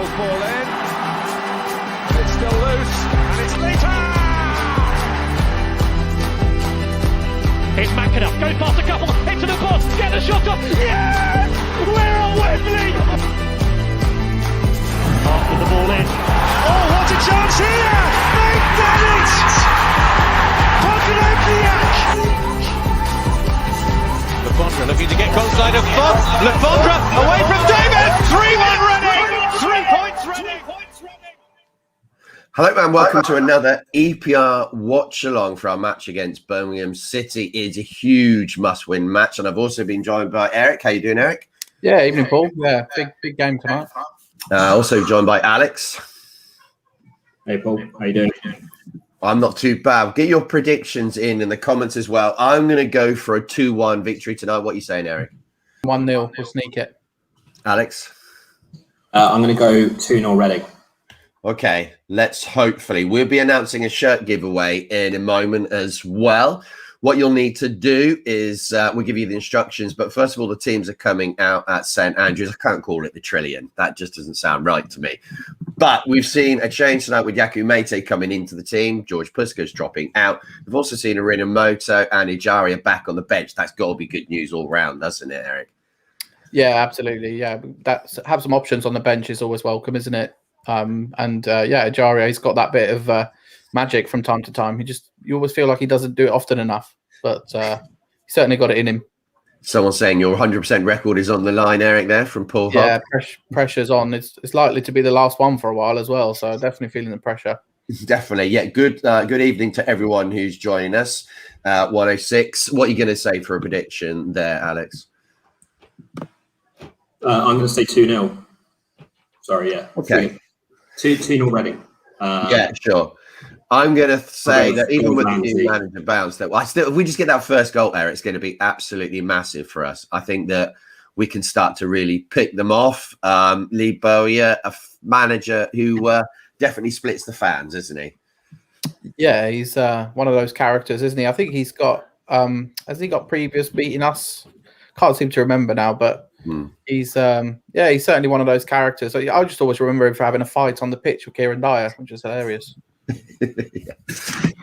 rolls ball in, and it's still loose, and it's Lita! Here's McAnuff, goes past a couple, into the box, get the shot off, yes! We're at Wembley! After the ball in. Oh, what a chance here! They've done it! Lefondre looking to get close line of Font. Lefondre away from David. 3-1 Reading. 3 points Reading. Hello and welcome to another EPR watch-along for our match against Birmingham City. It's a huge must-win match, and I've also been joined by Eric. How you doing, Eric? Yeah, evening, Paul. Yeah, big game tonight. Also joined by Alex. Hey, Paul. How you doing? I'm not too bad. Get your predictions in the comments as well. I'm going to go for a 2-1 victory tonight. What are you saying, Eric? 1-0. We'll sneak it. Alex? I'm going to go 2-0 Reading. Okay, let's hopefully. We'll be announcing a shirt giveaway in a moment as well. What you'll need to do is we'll give you the instructions. But first of all, the teams are coming out at St Andrews. I can't call it the Trillion. That just doesn't sound right to me. But we've seen a change tonight with Yaku Mate coming into the team. George Puska's dropping out. We've also seen Arinamoto and Ejaria back on the bench. That's got to be good news all round, doesn't it, Eric? Yeah, absolutely. Yeah, have some options on the bench is always welcome, isn't it? Ejaria, he's got that bit of magic from time to time. You always feel like he doesn't do it often enough, but he certainly got it in him. Someone saying your 100% record is on the line, Eric, there from Paul. Yeah, pressure's on. It's likely to be the last one for a while as well, so definitely feeling the pressure. Definitely, yeah. Good evening to everyone who's joining us. 106. What are you going to say for a prediction there, Alex? I'm going to say 2-0. Sorry, yeah. Okay. 2-0 Reading. Yeah, sure. I'm going to say that even with the new manager bounce, that if we just get that first goal there, it's going to be absolutely massive for us. I think that we can start to really pick them off. Lee Bowyer, a manager who definitely splits the fans, isn't he? Yeah, he's one of those characters, isn't he? I think he's got has he got previous beating us? Can't seem to remember now, but he's certainly one of those characters. So I just always remember him for having a fight on the pitch with Kieran Dyer, which is hilarious.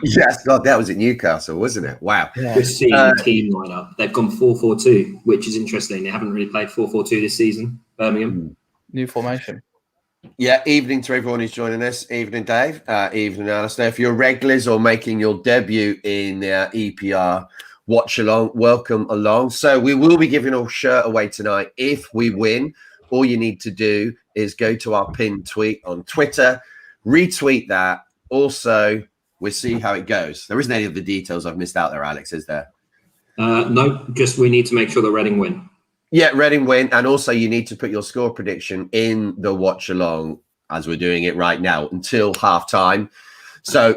Yes, God, that was at Newcastle, wasn't it? Wow. Yeah. Just seeing team lineup. They've gone 4-4-2, which is interesting. They haven't really played 4-4-2 this season, Birmingham. New formation. Yeah, evening to everyone who's joining us. Evening, Dave. Evening, Alistair. If you're regulars or making your debut in the EPR watch along, welcome along. So we will be giving a shirt away tonight if we win. All you need to do is go to our pinned tweet on Twitter, retweet that. Also, we'll see how it goes. There isn't any of the details I've missed out there, Alex, is there? No, just we need to make sure that Reading win. Yeah, Reading win. And also you need to put your score prediction in the watch along as we're doing it right now until half time. So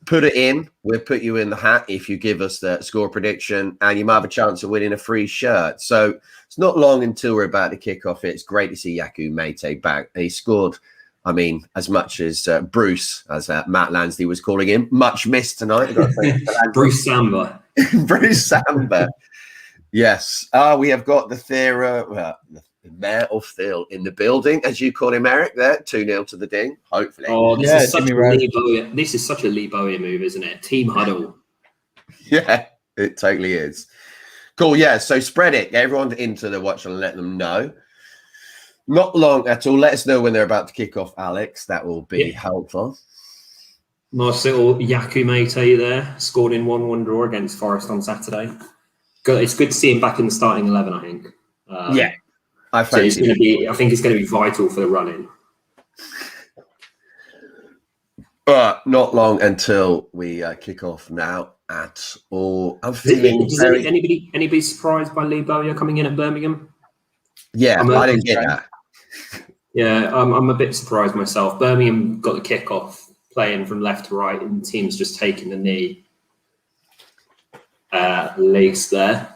put it in. We'll put you in the hat if you give us the score prediction, and you might have a chance of winning a free shirt. So it's not long until we're about to kick off. It's great to see Yaku Mate back. He scored, I mean, as much as Bruce, as Matt Lansley was calling him, much missed tonight. Bruce Samba. Bruce Samba. Yes. We have got the Mayor of Phil in the building, as you call him, Eric, there. 2-0 to the Ding, hopefully. Oh, this is such a Lee Bowyer move, isn't it? Team huddle. Yeah, it totally is. Cool, yeah. So spread it. Get everyone into the watch and let them know. Not long at all. Let us know when they're about to kick off, Alex. That will be helpful. Nice little Yaku Mate there. Scored in 1-1 draw against Forest on Saturday. Good. It's good to see him back in the starting 11, I think. Yeah. I think it's going to be vital for the run-in. But not long until we kick off now at all. I'm feeling anybody surprised by Lee Bowyer coming in at Birmingham? Yeah, I didn't get that. Yeah, I'm a bit surprised myself. Birmingham got the kickoff playing from left to right, and the team's just taking the knee legs there.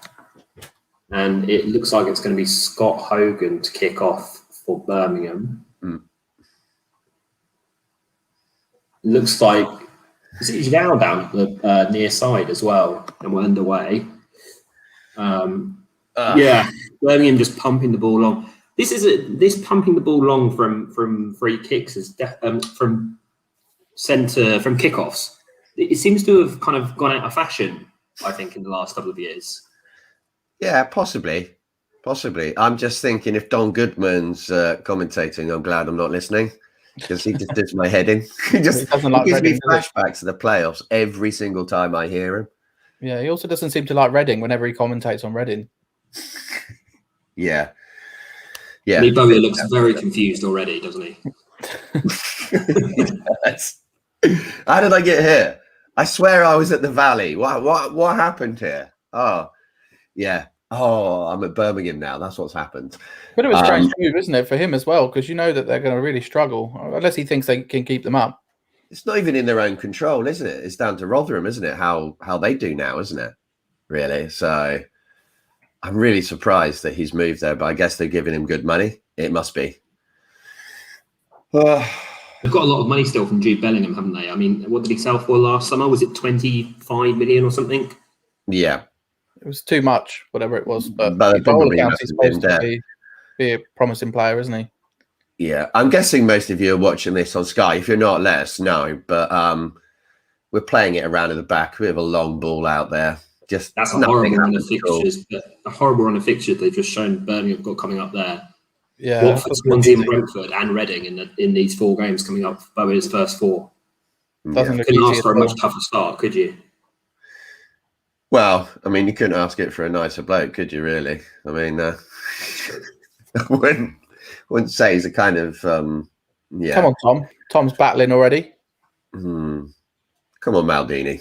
And it looks like it's going to be Scott Hogan to kick off for Birmingham. Looks like he's now down the near side as well, and we're underway. Birmingham just pumping the ball on. This pumping the ball long from free kicks is from centre from kickoffs. It seems to have kind of gone out of fashion, I think, in the last couple of years. Yeah, possibly. I'm just thinking if Don Goodman's commentating, I'm glad I'm not listening because he just does my head in. He gives me flashbacks to the playoffs every single time I hear him. Yeah, he also doesn't seem to like Reading whenever he commentates on Reading. Yeah. Lee Bowyer looks very confused already, doesn't he? He does. How did I get here? I swear I was at the Valley. What happened here? Oh, yeah. Oh, I'm at Birmingham now. That's what's happened. But it was a strange move, isn't it, for him as well? Because you know that they're going to really struggle unless he thinks they can keep them up. It's not even in their own control, isn't it? It's down to Rotherham, isn't it? How they do now, isn't it? Really? So I'm really surprised that he's moved there, but I guess they're giving him good money. It must be. They've got a lot of money still from Jude Bellingham, haven't they? I mean, what did he sell for last summer? Was it 25 million or something? Yeah. It was too much, whatever it was. But by all accounts, he's supposed to be a promising player, isn't he? Yeah. I'm guessing most of you are watching this on Sky. If you're not, let us know. But we're playing it around at the back. We have a long ball out there. Just that's a horrible run of fixtures. A horrible run of fixtures they've just shown Birmingham got coming up there. Yeah, Watford, Swansea, Brentford, and Reading in these 4 games coming up. Bowier's first 4. Couldn't ask for a much tougher start, could you? Well, I mean, you couldn't ask it for a nicer bloke, could you? Really? I mean, I wouldn't say he's a kind of yeah. Come on, Tom. Tom's battling already. Come on, Maldini.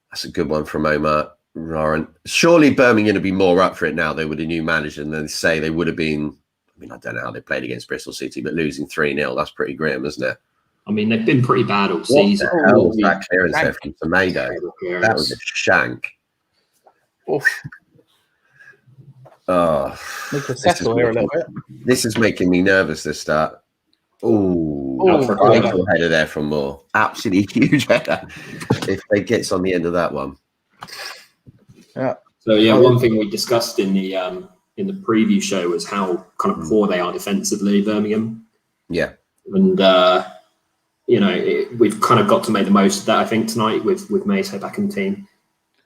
That's a good one from Omar Roran. Surely Birmingham would be more up for it now, though, with a new manager than they say they would have been. I mean, I don't know how they played against Bristol City, but losing 3-0, that's pretty grim, isn't it? I mean, they've been pretty bad all season. What the hell was that clearance there from Tomato? That was a shank. Oof. Oh, this is making me nervous to start. Oh, header there from Moore. Absolutely huge header. If they gets on the end of that one. Yeah. So yeah, one thing we discussed in the preview show was how kind of poor they are defensively, Birmingham. Yeah. And we've kind of got to make the most of that, I think, tonight with Maso back in the team.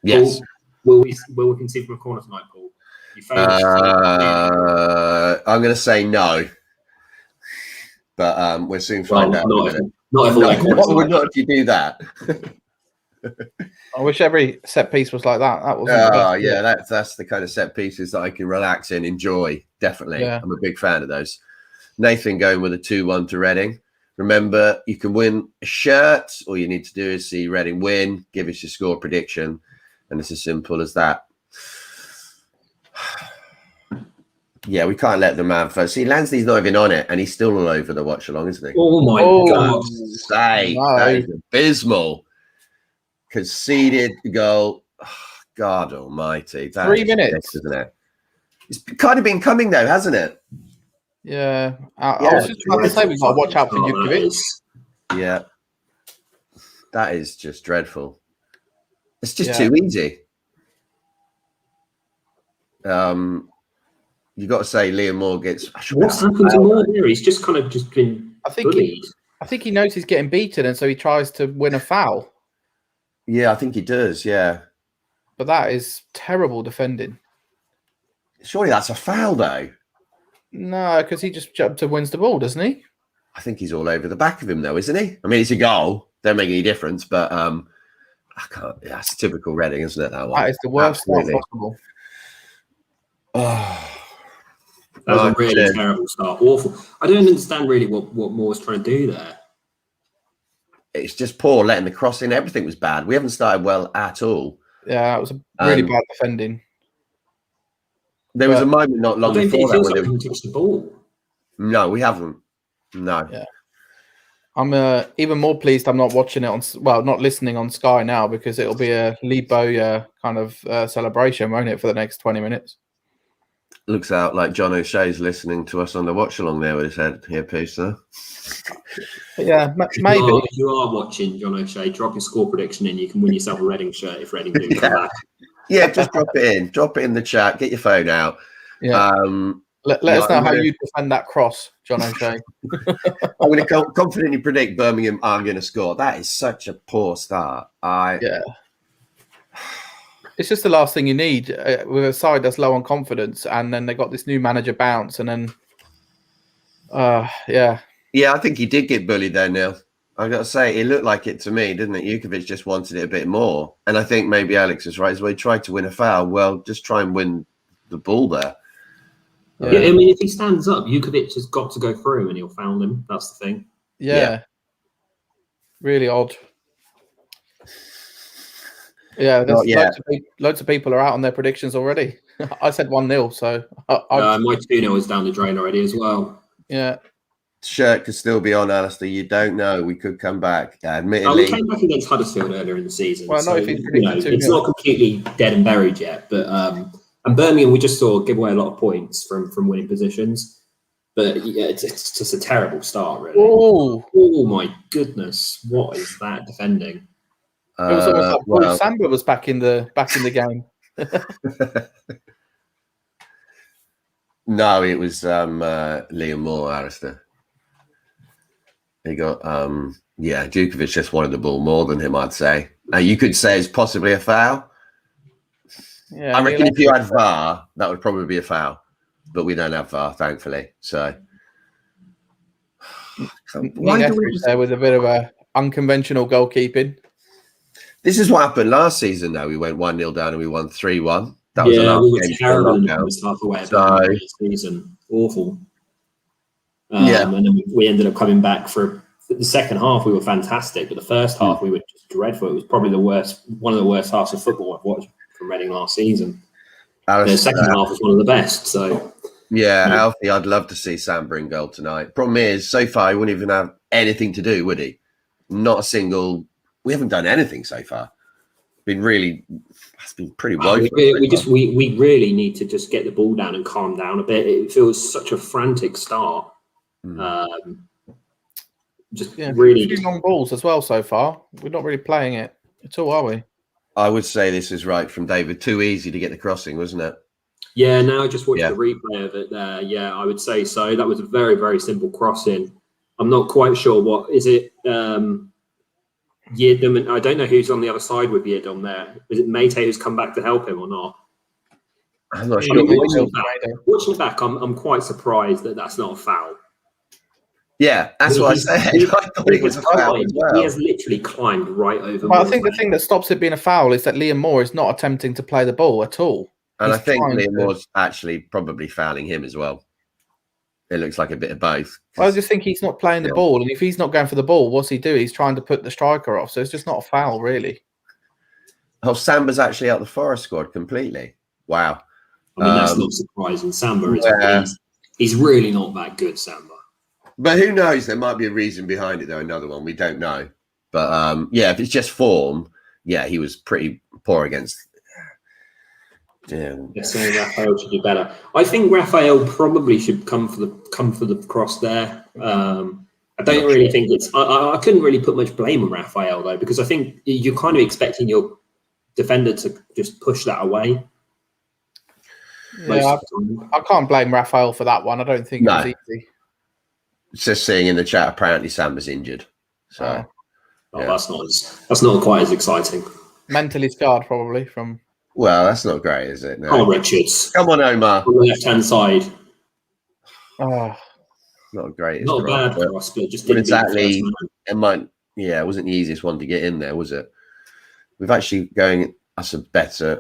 Yes. Paul, will we concede from a corner tonight, Paul? I'm going to say no. But we'll soon find out. Not if you do that. I wish every set piece was like that. That was that's the kind of set pieces that I can relax and enjoy. Definitely. Yeah. I'm a big fan of those. Nathan going with a 2-1 to Reading. Remember, you can win a shirt. All you need to do is see Reading win, give us your score prediction, and it's as simple as that. Yeah, we can't let the man first. See, Lansley's not even on it, and he's still all over the watch-along, isn't he? Oh, my God. That is abysmal. Conceded goal. Oh, God almighty. 3 minutes. Isn't it? It's kind of been coming, though, hasn't it? Yeah. I was just about to say we've got to watch out for Jukovic. Yeah. That is just dreadful. It's just too easy. You got to say Liam Moore gets. What's happened to Moore here? He's just kind of been bullied. I think he knows he's getting beaten, and so he tries to win a foul. Yeah, I think he does. Yeah, but that is terrible defending. Surely that's a foul, though. No, because he just jumped and wins the ball, doesn't he? I think he's all over the back of him, though, isn't he? I mean, it's a goal. Don't make any difference, but I can't. Yeah, it's typical Reading, isn't it? That one. That is the worst start possible. Oh. That was a really terrible start. Awful. I don't understand really what Moore's trying to do there. It's just poor letting the cross in. Everything was bad. We haven't started well at all. Yeah, it was a really bad defending. There was a moment not long before that when they touched the ball. No, we haven't. No. Yeah. I'm even more pleased I'm not watching it not listening on Sky now, because it'll be a Lee Bowyer kind of celebration, won't it, for the next 20 minutes? Looks out like John O'Shea's listening to us on the watch-along there with his head earpiece, though. Yeah, maybe. If you are watching John O'Shea, drop your score prediction in. You can win yourself a Reading shirt if Reading do come back. Yeah, just drop it in. Drop it in the chat. Get your phone out. Yeah. Let us know how you defend that cross, John O'Shea. I'm going to confidently predict Birmingham aren't going to score. That is such a poor start. Yeah. It's just the last thing you need with a side that's low on confidence, and then they got this new manager bounce, and then, yeah. Yeah, I think he did get bullied there, Neil. I've got to say, it looked like it to me, didn't it? Jukovic just wanted it a bit more. And I think maybe Alex is right. As well, he tried to win a foul. Well, just try and win the ball there. Yeah, I mean, if he stands up, Jukovic has got to go through and he'll foul him. That's the thing. Yeah. Really odd. Yeah, loads of people are out on their predictions already. I said 1-0, so... my 2-0 is down the drain already as well. Yeah. Shirt could still be on, Alistair. You don't know. We could come back. Admittedly, we came back against Huddersfield earlier in the season. Well, so, no, it's not completely dead and buried yet. But and Birmingham, we just saw give away a lot of points from winning positions. But yeah, it's just a terrible start, really. Oh my goodness! What is that defending? It was almost like Samba was back in the game. No, it was Liam Moore, Alistair. He got, Jukovic just wanted the ball more than him, I'd say. You could say it's possibly a foul. Yeah, I reckon if you had VAR, that would probably be a foul. But we don't have VAR, thankfully. So, why do we there with a bit of a unconventional goalkeeping? This is what happened last season, though. We went 1-0 down and we won 3-1. That was we were terrible in the first half away of the season. Awful. And then we ended up coming back for the second half. We were fantastic, but the first half we were just dreadful. It was probably one of the worst halves of football I've watched from Reading last season. The second half was one of the best. So Alfie, I'd love to see Sam bring goal tonight. Problem is, so far he wouldn't even have anything to do, would he? Not a single. We haven't done anything so far. It's been pretty woeful. We really need to just get the ball down and calm down a bit. It feels such a frantic start. Really long balls as well so far. We're not really playing it at all, are we? I would say this is right from David. Too easy to get the crossing, wasn't it? Yeah, now I just watched the replay of it there. Yeah, I would say so. That was a very, very simple crossing. I'm not quite sure what is it. Yedum, and I don't know who's on the other side with Yedum there. Is it Mate who's come back to help him or not? I'm not sure. Watching it back, I'm quite surprised that that's not a foul. Yeah, that's what I said. I thought it was a foul as well. He has literally climbed right over. Well, I think the thing that stops it being a foul is that Liam Moore is not attempting to play the ball at all. And I think Liam Moore's actually probably fouling him as well. It looks like a bit of both. I just think he's not playing the ball, and if he's not going for the ball, what's he do? He's trying to put the striker off, so it's just not a foul, really. Oh, Samba's actually out the Forest squad completely. Wow. I mean, that's not surprising. Samba is he's really not that good, Samba. But who knows? There might be a reason behind it, though. Another one we don't know. But if it's just form, he was pretty poor against. So Raphael should do better. I think Raphael probably should come for the cross there. I don't really think it's. I couldn't really put much blame on Raphael though, because I think you're kind of expecting your defender to just push that away. Yeah, I can't blame Raphael for that one. I don't think it was easy. Just seeing in the chat, apparently Samba's injured. So that's not quite as exciting. Mentally scarred, probably from. Well, that's not great, is it? No. Oh, Richards. Come on, Omar. On the left-hand side. Oh, not great. Not a bad cross, but just didn't exactly. It wasn't the easiest one to get in there, was it? We've actually going us a better.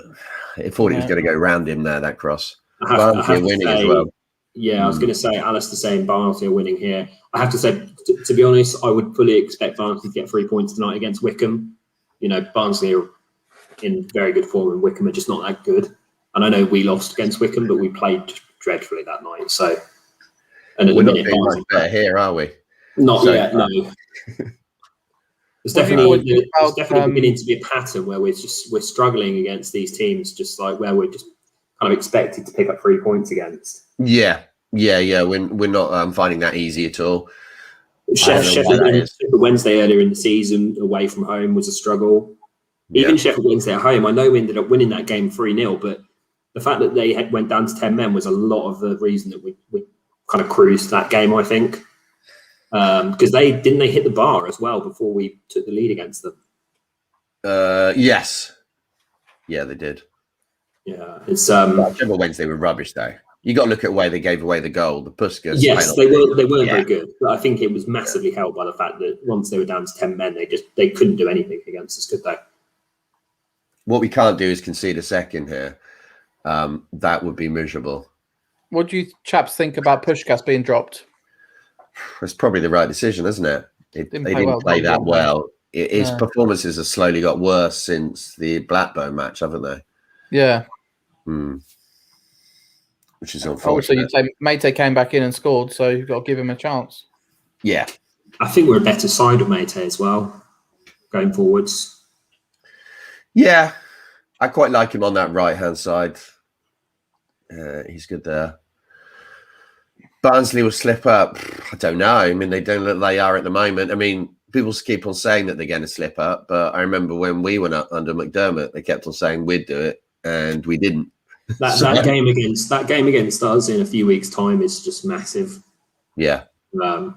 I thought it was going to go round him there. That cross. Barnsley winning as well. Yeah, I was going to say Alistair saying Barnsley are winning here. I have to say, to be honest, I would fully expect Barnsley to get 3 points tonight against Wickham. You know, Barnsley are in very good form, and Wickham are just not that good. And I know we lost against Wickham, but we played dreadfully that night. So, and at we're the not minute, doing much better here, are we? Not yet, no. It's definitely beginning to be a pattern where we're struggling against these teams, just like where we're just kind of expected to pick up 3 points against. Yeah. We're not finding that easy at all. Sheffield Wednesday earlier in the season away from home was a struggle. Even Sheffield Wednesday at home, I know we ended up winning that game 3-0, but the fact that they went down to 10 men was a lot of the reason that we kind of cruised that game, I think. Because they hit the bar as well before we took the lead against them. Yes. Yeah, they did. Yeah, it's Whichever Wednesday were rubbish though. You got to look at the way they gave away the goal. The Puskas. Yes, they weren't very good, but I think it was massively helped by the fact that once they were down to 10 men, they couldn't do anything against us, could they? What we can't do is concede a second here. That would be miserable. What do you chaps think about Puskás being dropped? It's probably the right decision, isn't it? They didn't play that well. His performances have slowly got worse since the Blackburn match, haven't they? Yeah. Which is unfortunate. Also, you'd say Mate came back in and scored, so you've got to give him a chance. Yeah. I think we're a better side of Mate as well, going forwards. Yeah. I quite like him on that right-hand side. He's good there. Barnsley will slip up. I don't know. I mean, they don't look like they are at the moment. I mean, people keep on saying that they're going to slip up, but I remember when we went up under McDermott, they kept on saying we'd do it, and we didn't. That game against us in a few weeks' time is just massive. Yeah. I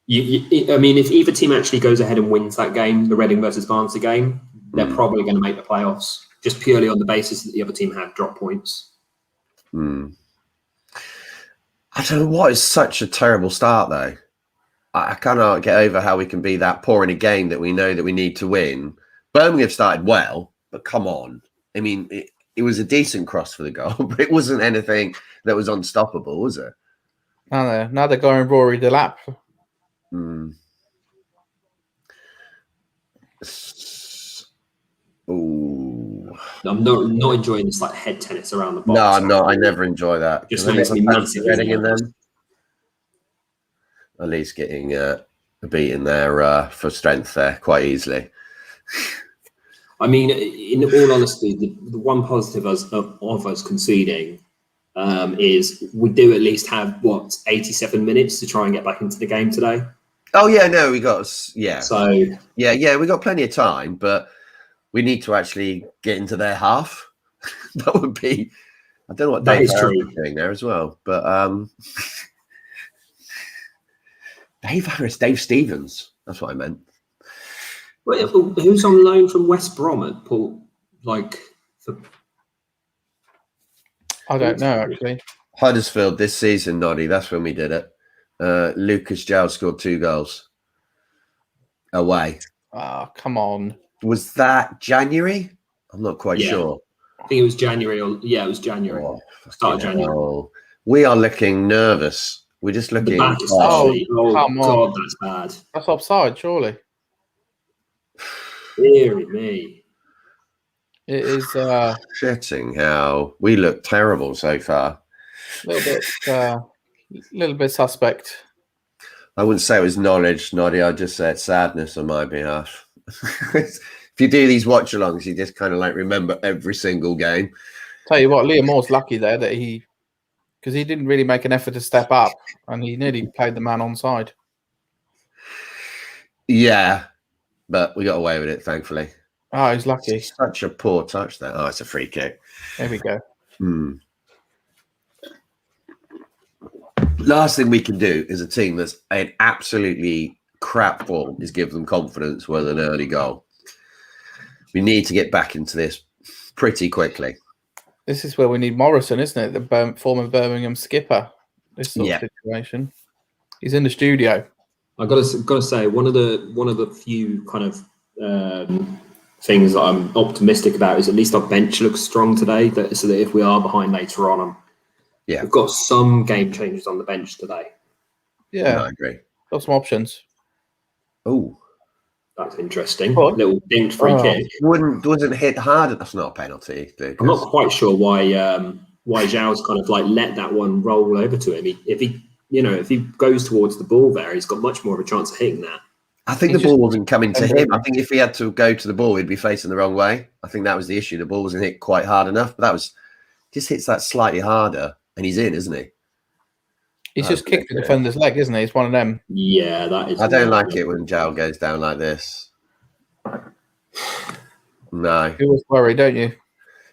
mean, if either team actually goes ahead and wins that game, the Reading versus Barnsley game, they're probably going to make the playoffs, just purely on the basis that the other team had drop points. I don't know what is such a terrible start, though. I cannot get over how we can be that poor in a game that we know that we need to win. Birmingham started well, but come on. I mean, it was a decent cross for the goal, but it wasn't anything that was unstoppable, was it? Now they're going Rory Delap. Ooh. I'm not enjoying this like head tennis around the box. No, I'm not. I never enjoy that. Just makes me massive. In them. At least getting a beat in there for strength there quite easily. I mean, in all honesty, the one positive of us conceding is we do at least have 87 minutes to try and get back into the game today. Oh yeah, no, we got So yeah, we got plenty of time, but we need to actually get into their half. That would be. I don't know what Dave is doing there as well, but Dave Stevens. That's what I meant. Well, who's on loan from West Brom at Paul? I don't know actually. Huddersfield this season, Noddy. That's when we did it. Lucas Giles scored 2 goals away. Oh, come on. Was that January? I'm not quite sure. I think it was January. It was January. Start of January. We are looking nervous. We're just looking. Oh, come God, on. that's bad. That's offside, surely. Deary me. It is shitting how we look terrible so far. a little bit suspect. I wouldn't say it was knowledge, Noddy. I'd just say it's sadness on my behalf. If you do these watch-alongs, you just kind of like remember every single game. Tell you what, Liam Moore's lucky there that because he didn't really make an effort to step up, and he nearly played the man onside. Yeah, but we got away with it, thankfully. Oh, he's lucky. It's such a poor touch there. Oh, it's a free kick. There we go. Last thing we can do is a team that's in absolutely crap form is give them confidence with an early goal. We need to get back into this pretty quickly. This is where we need Morrison, isn't it? The former Birmingham skipper. This sort of situation. He's in the studio. I got to say one of the few kind of things that I'm optimistic about is at least our bench looks strong today. So that if we are behind later on, we've got some game changers on the bench today. Yeah, no, I agree. Got some options. Oh, that's interesting. Little dinked free kick. Wasn't hit hard. That's not a penalty. I'm not quite sure why Zhao's kind of like let that one roll over to him. If he goes towards the ball there, he's got much more of a chance of hitting that. I think the ball wasn't coming to him. I think if he had to go to the ball, he'd be facing the wrong way. I think that was the issue. The ball wasn't hit quite hard enough. But that was just hits that slightly harder, and he's in, isn't he? He's just kicked the defender's leg, isn't he? It's one of them. Yeah, that is. I don't like it when Zhao goes down like this. No. You always worry, don't you?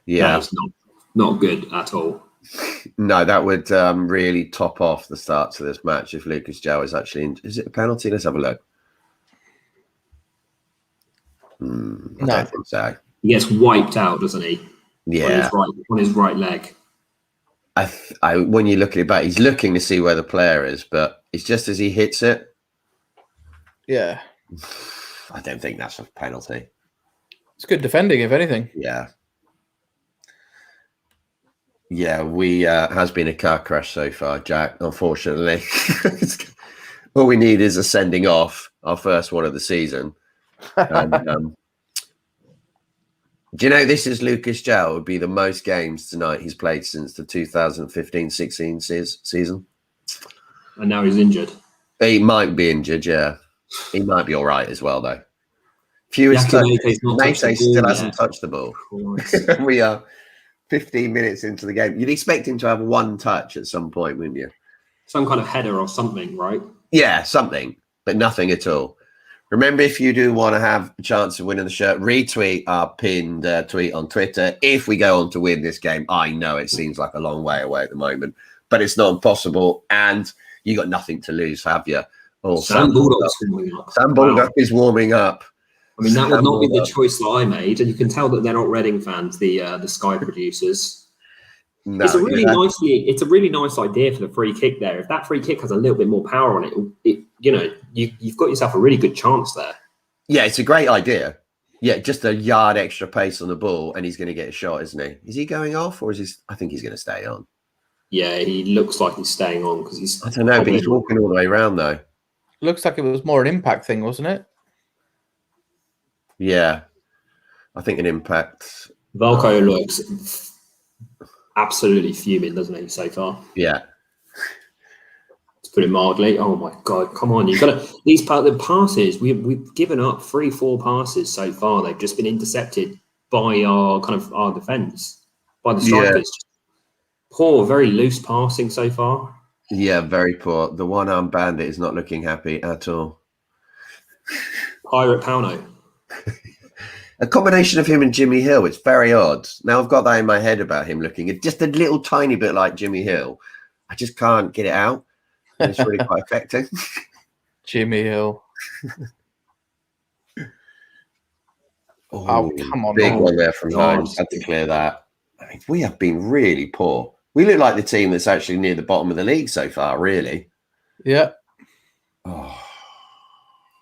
Yeah. No, not good at all. No, that would really top off the start to this match if Lucas João is actually in. Is it a penalty? Let's have a look. I don't think so. He gets wiped out, doesn't he? Yeah. On his right leg. When you look at it back, he's looking to see where the player is, but it's just as he hits it. Yeah. I don't think that's a penalty. It's good defending, if anything. Yeah. Yeah, we has been a car crash so far, Jack, unfortunately. All we need is a sending off, our first one of the season. And, do you know this is Lucas João would be the most games tonight he's played since the 2015-16 season. And now he's injured. He might be injured, yeah. He might be all right as well, though. Fewest touches. Mate still hasn't touched the ball. We are 15 minutes into the game. You'd expect him to have one touch at some point, wouldn't you? Some kind of header or something, right? Yeah, something, but nothing at all. Remember, if you do want to have a chance of winning the shirt, retweet our pinned tweet on Twitter. If we go on to win this game, I know it seems like a long way away at the moment, but it's not impossible. And you got nothing to lose, have you? Oh, Sam Bulldog's warming up. Sam Bulldog is warming up. I mean, that would not be the choice that I made, and you can tell that they're not Reading fans, the Sky producers. No, it's a really nice idea for the free kick there. If that free kick has a little bit more power on it, you've got yourself a really good chance there. Yeah, it's a great idea. Yeah, just a yard extra pace on the ball, and he's going to get a shot, isn't he? Is he going off, or is he? I think he's going to stay on. Yeah, he looks like he's staying on because he's. I don't know, but he's walking all the way around though. Looks like it was more an impact thing, wasn't it? Yeah, I think an impact. Valko looks absolutely fuming, doesn't he, so far? Yeah. To put it mildly. Oh my God, come on. You've got to, the passes, we've given up 3-4 passes so far. They've just been intercepted by our defence, by the strikers. Yeah. Poor, very loose passing so far. Yeah, very poor. The one-armed bandit is not looking happy at all. Pirate Pauno. A combination of him and Jimmy Hill. It's very odd. Now I've got that in my head about him looking just a little tiny bit like Jimmy Hill. I just can't get it out. It's really quite affecting. Jimmy Hill. Oh, come on. Big one there from home. Had to clear that. I mean, we have been really poor. We look like the team that's actually near the bottom of the league so far, really. Yeah. Oh.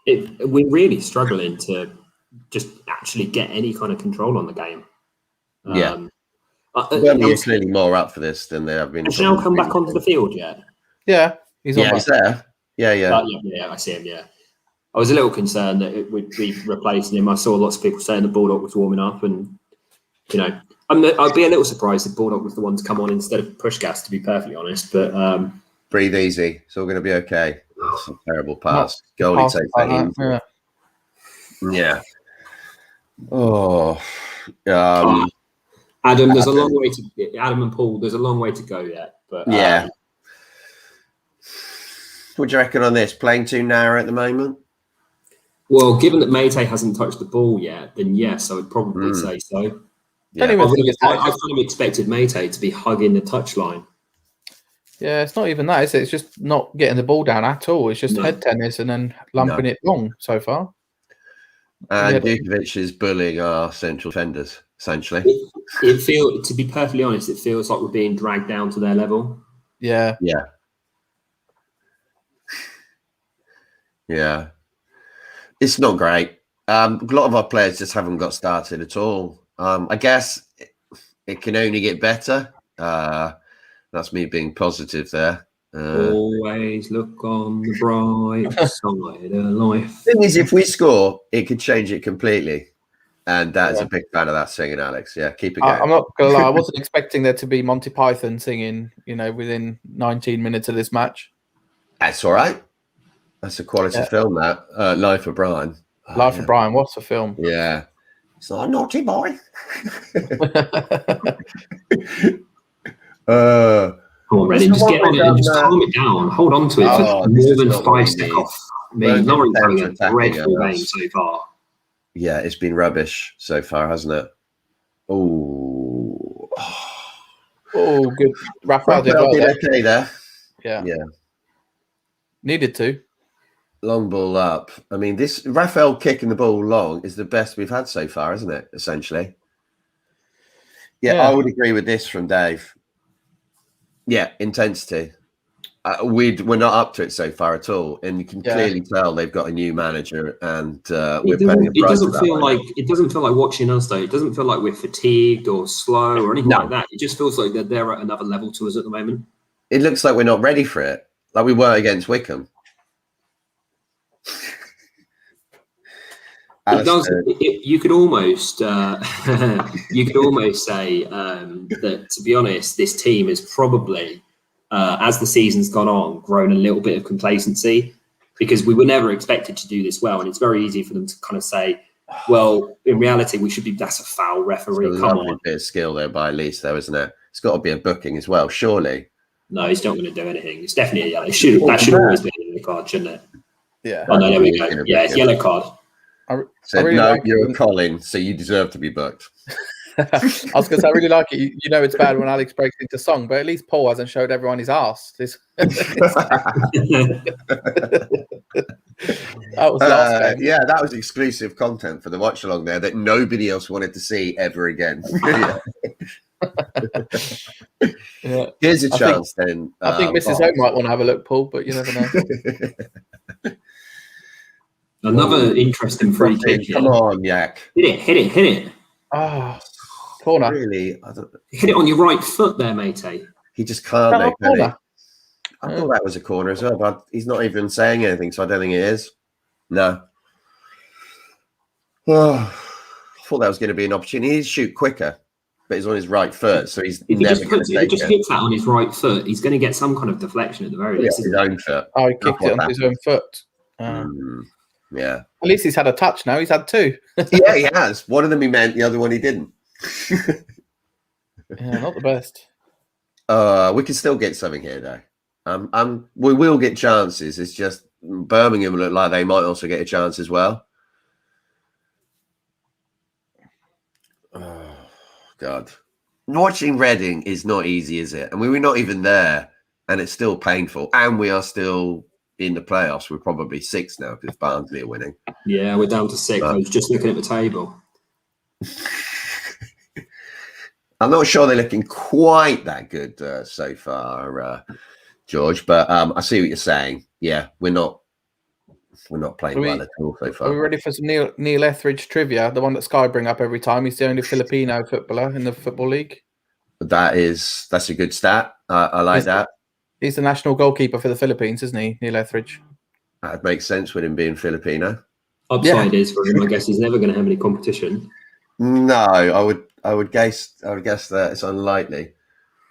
We're really struggling to just actually get any kind of control on the game. Yeah. Birmingham clearly more up for this than they have been. Has Janelle come back onto the field yet? Yeah. He's there. Yeah. Yeah, I see him, yeah. I was a little concerned that it would be replacing him. I saw lots of people saying the Bulldog was warming up and, I'd be a little surprised if Bulldog was the one to come on instead of Pushgas, to be perfectly honest. But breathe easy. It's all going to be okay. It's a terrible pass. Goalie takes that in. Yeah. Oh. Adam, there's a long way to Adam and Paul. There's a long way to go yet. But yeah. What do you reckon on this? Playing too narrow at the moment? Well, given that Mate hasn't touched the ball yet, then yes, I would probably say so. Yeah. I kind of expected Mate to be hugging the touchline. Yeah, it's not even that, is it? It's just not getting the ball down at all. It's just head tennis and then lumping it long so far. And Dukovic is bullying our central defenders, essentially. To be perfectly honest, it feels like we're being dragged down to their level. Yeah. Yeah. Yeah. It's not great. A lot of our players just haven't got started at all. I guess it can only get better. That's me being positive there. Always look on the bright side of life. Thing is, if we score, it could change it completely. And that is a big fan of that singing, Alex. Yeah, keep it going. I'm not going to lie. I wasn't expecting there to be Monty Python singing, within 19 minutes of this match. That's all right. That's a quality film, that. Life of Brian. Life of Brian, what's a film? Yeah. It's not a naughty boy. Come on, Reading, just get on it and just calm it down. Hold on to it for more than 5 seconds. I mean, Norwich having a dreadful game so far. Yeah, it's been rubbish so far, hasn't it? Oh. Oh, good. Raphael did well did there. okay there. Yeah. Yeah. Needed to. Long ball up. I mean, this Raphael kicking the ball long is the best we've had so far, isn't it? Essentially. Yeah, I would agree with this from Dave. Yeah, intensity. We're not up to it so far at all, and you can clearly tell they've got a new manager, and we're paying a price. It doesn't feel like watching us though. It doesn't feel like we're fatigued or slow or anything like that. It just feels like they're at another level to us at the moment. It looks like we're not ready for it, like we were against Wickham. It does. You could almost, you could almost say that, to be honest, this team is probably, as the season's gone on, grown a little bit of complacency, because we were never expected to do this well, and it's very easy for them to kind of say, "Well, in reality, we should be." That's a foul, referee. Come on, a bit of skill there by least, though, isn't it? It's got to be a booking as well, surely. No, he's not going to do anything. It's definitely a yellow. That should always be a yellow card, shouldn't it? Yeah. Oh no, there we go. Yeah, it's yellow card. You're a Colin, so you deserve to be booked. I was going to say, I really like it. You know, it's bad when Alex breaks into song, but at least Paul hasn't showed everyone his arse. That was last game. Yeah, that was exclusive content for the Watchalong there that nobody else wanted to see ever again. Here's a chance then. I think Mrs. O might want to have a look, Paul, but you never know. Another interesting free kick here. Come on, Yak. Hit it. Oh, corner. Really? Hit it on your right foot there, matey. He just can't make corner. I thought that was a corner as well, but he's not even saying anything, so I don't think it is. No. Oh, I thought that was going to be an opportunity. He'd shoot quicker, but he's on his right foot, so he's if he just hits that on his right foot, he's going to get some kind of deflection at the very least. His own foot. Oh, he kicked it on his own foot. Yeah. At least he's had a touch now. He's had two. Yeah, he has. One of them he meant, the other one he didn't. Yeah, not the best. We can still get something here, though. We will get chances. It's just Birmingham look like they might also get a chance as well. Oh, God. Watching Reading is not easy, is it? And we were not even there, and it's still painful. And we are still in the playoffs. We're probably 6 now because Barnsley are winning. Yeah, we're down to 6. I was just looking at the table. I'm not sure they're looking quite that good so far, George. But I see what you're saying. Yeah, we're not playing well at all so far. Are we ready for some Neil Etheridge trivia? The one that Sky bring up every time. He's the only Filipino footballer in the Football League. That's a good stat. I like that. He's the national goalkeeper for the Philippines, isn't he, Neil Etheridge? That makes sense with him being Filipino. Upside is for him. I guess he's never going to have any competition. No, I would guess that it's unlikely.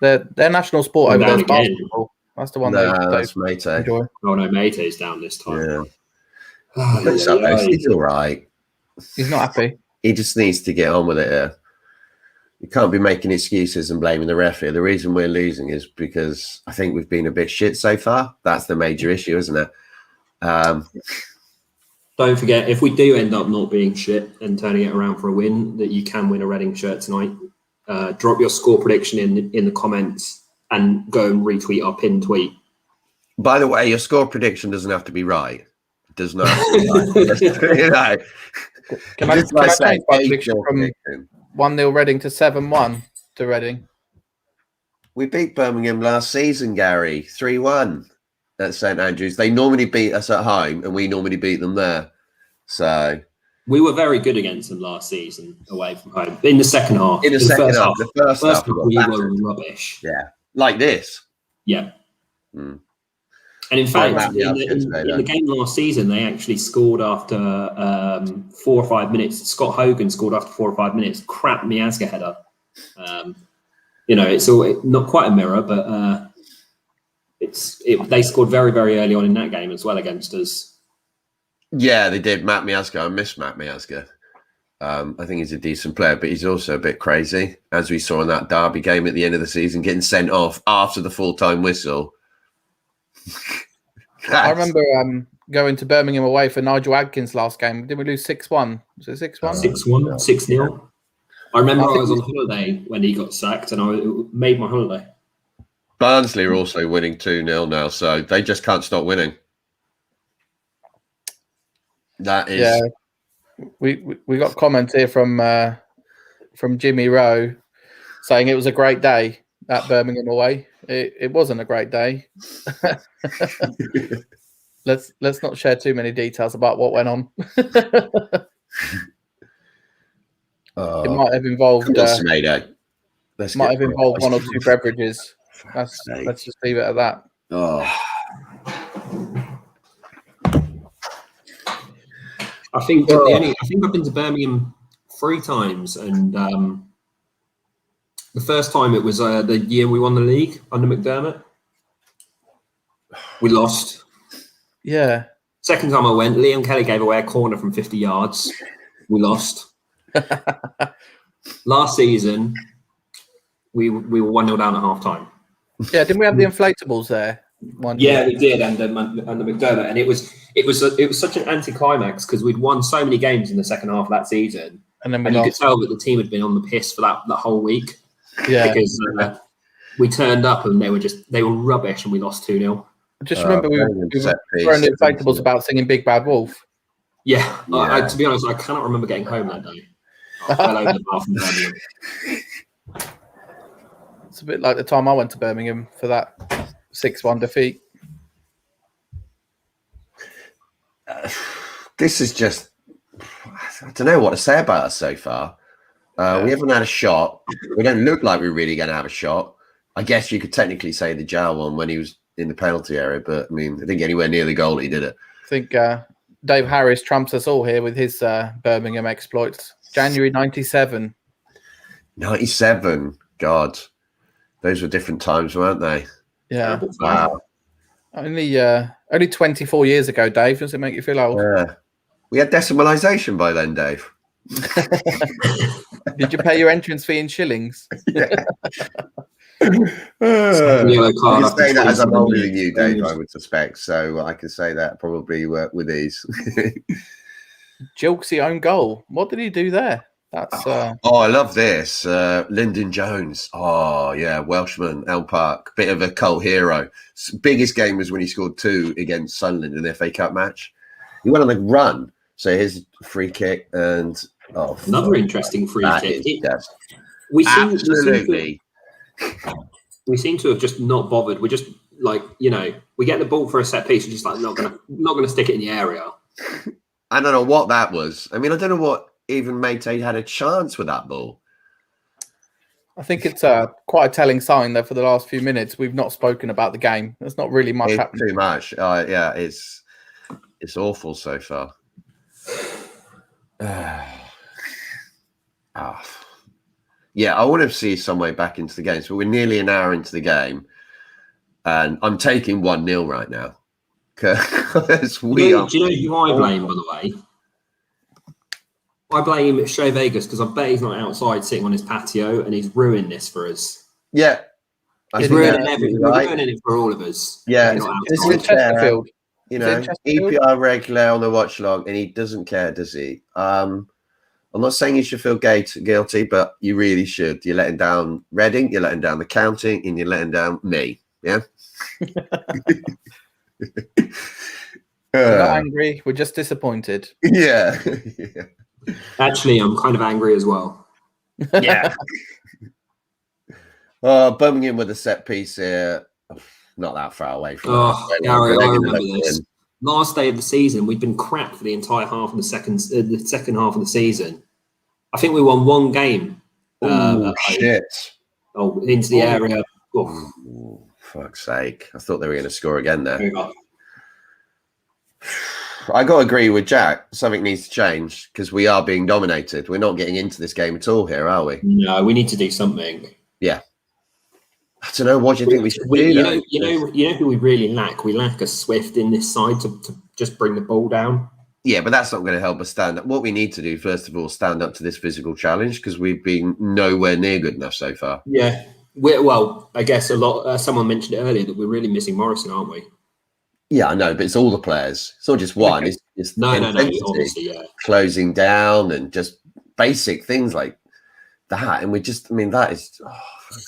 Their national sport over there is basketball. That's the one that's Mate. Oh no, Mate's down this time. Yeah. He's all right. He's not happy. He just needs to get on with it here. You can't be making excuses and blaming the ref here. The reason we're losing is because I think we've been a bit shit so far. That's the major issue, isn't it? Don't forget, if we do end up not being shit and turning it around for a win, that you can win a Reading shirt tonight. Drop your score prediction in the comments and go and retweet our pinned tweet. By the way, your score prediction doesn't have to be right. It does not have to be right. You know. Can I change my prediction from 1-0 Reading to 7-1 to Reading? We beat Birmingham last season, Gary, 3-1 at St Andrews. They normally beat us at home, and we normally beat them there. So we were very good against them last season away from home. In the second half. The first half we were rubbish. Yeah, like this. Yeah. And in fact, in the game last season, they actually scored after 4 or 5 minutes. Scott Hogan scored after 4 or 5 minutes. Crap Miazga header. It's all not quite a mirror, but they scored very, very early on in that game as well against us. Yeah, they did. Matt Miazga. I miss Matt Miazga. I think he's a decent player, but he's also a bit crazy, as we saw in that Derby game at the end of the season, getting sent off after the full-time whistle. I remember going to Birmingham away for Nigel Adkins' last game. Did we lose 6-1? Was it 6-1? 6-1, 6-0. I remember I was on holiday when he got sacked, and I made my holiday. Barnsley are also winning 2-0 now, so they just can't stop winning. That is... Yeah. We got comments here from Jimmy Rowe saying it was a great day at Birmingham away. It wasn't a great day. Let's not share too many details about what went on. It might have involved might have involved one or two beverages. Let's just leave it at that. Oh. I think I've been to Birmingham 3 times, and the first time it was the year we won the league under McDermott. We lost. Yeah. Second time I went, Liam Kelly gave away a corner from 50 yards. We lost. Last season, we were 1-0 down at half time. Yeah, didn't we have the inflatables there? Yeah, we did under McDermott, and it was such an anticlimax because we'd won so many games in the second half of that season, and then you could tell that the team had been on the piss for that whole week. Yeah, because we turned up and they were rubbish, and we lost 2-0. I just remember we were throwing the inflatables about singing "Big Bad Wolf." Yeah. To be honest, I cannot remember getting home that day. I fell over the bar from Birmingham. It's a bit like the time I went to Birmingham for that 6-1 defeat. This is just... I don't know what to say about us so far. We haven't had a shot. We don't look like we're really going to have a shot. I guess you could technically say the Jal one when he was in the penalty area, but I mean, I didn't get anywhere near the goal he did it. I think Dave Harris trumps us all here with his Birmingham exploits. January 97. 97. God. Those were different times, weren't they? Yeah. Wow. Only 24 years ago, Dave. Does it make you feel old? Yeah. We had decimalisation by then, Dave. Did you pay your entrance fee in shillings? Yeah. Yellow card. I can say that as I'm older than you, Dave, I would suspect. So I can say that probably with ease. Jilksy own goal. What did he do there? That's Oh, I love this. Lyndon Jones. Oh, yeah, Welshman, Elm Park. Bit of a cult hero. Biggest game was when he scored 2 against Sunderland in the FA Cup match. He went on a run. So here's a free kick and... Oh, another interesting free kick. We seem to have just not bothered. We're just like, we get the ball for a set piece. We're just like not gonna stick it in the area. I don't know what that was. I mean, I don't know what even Mate had a chance with that ball. I think it's quite a telling sign that for the last few minutes we've not spoken about the game. There's not really much happening. Too much. Yeah, it's awful so far. Yeah, I want to see some way back into the game. So we're nearly an hour into the game, and I'm taking 1-0 right now. Because do you know who I blame, by the way? I blame Shea Vegas because I bet he's not outside sitting on his patio, and he's ruined this for us. Yeah, he's ruining everything. We're ruining it for all of us. Yeah, this is Chesterfield. EPR regular on the Watchalong, and he doesn't care, does he? I'm not saying you should feel guilty, but you really should. You're letting down Reading, you're letting down the county, and you're letting down me. Yeah. We're not angry. We're just disappointed. Yeah. Actually, I'm kind of angry as well. Yeah. Birmingham with a set piece here. Not that far away from Gary, I remember this. Last day of the season, we'd been crap for the entire half of the second half of the season. I think we won 1 game. Shit. Into the area. Oh, fuck's sake. I thought they were going to score again there. I got to agree with Jack. Something needs to change because we are being dominated. We're not getting into this game at all here, are we? No, we need to do something. Yeah. I don't know. What do you think we should do? You know who we really lack? We lack a Swift in this side to just bring the ball down. Yeah, but that's not going to help us stand up. What we need to do, first of all, stand up to this physical challenge because we've been nowhere near good enough so far. Yeah. I guess a lot. Someone mentioned it earlier that we're really missing Morrison, aren't we? Yeah, I know, but it's all the players. It's not just one. Okay. It's no, obviously, yeah. Closing down and just basic things like that, and we just, I mean, that is.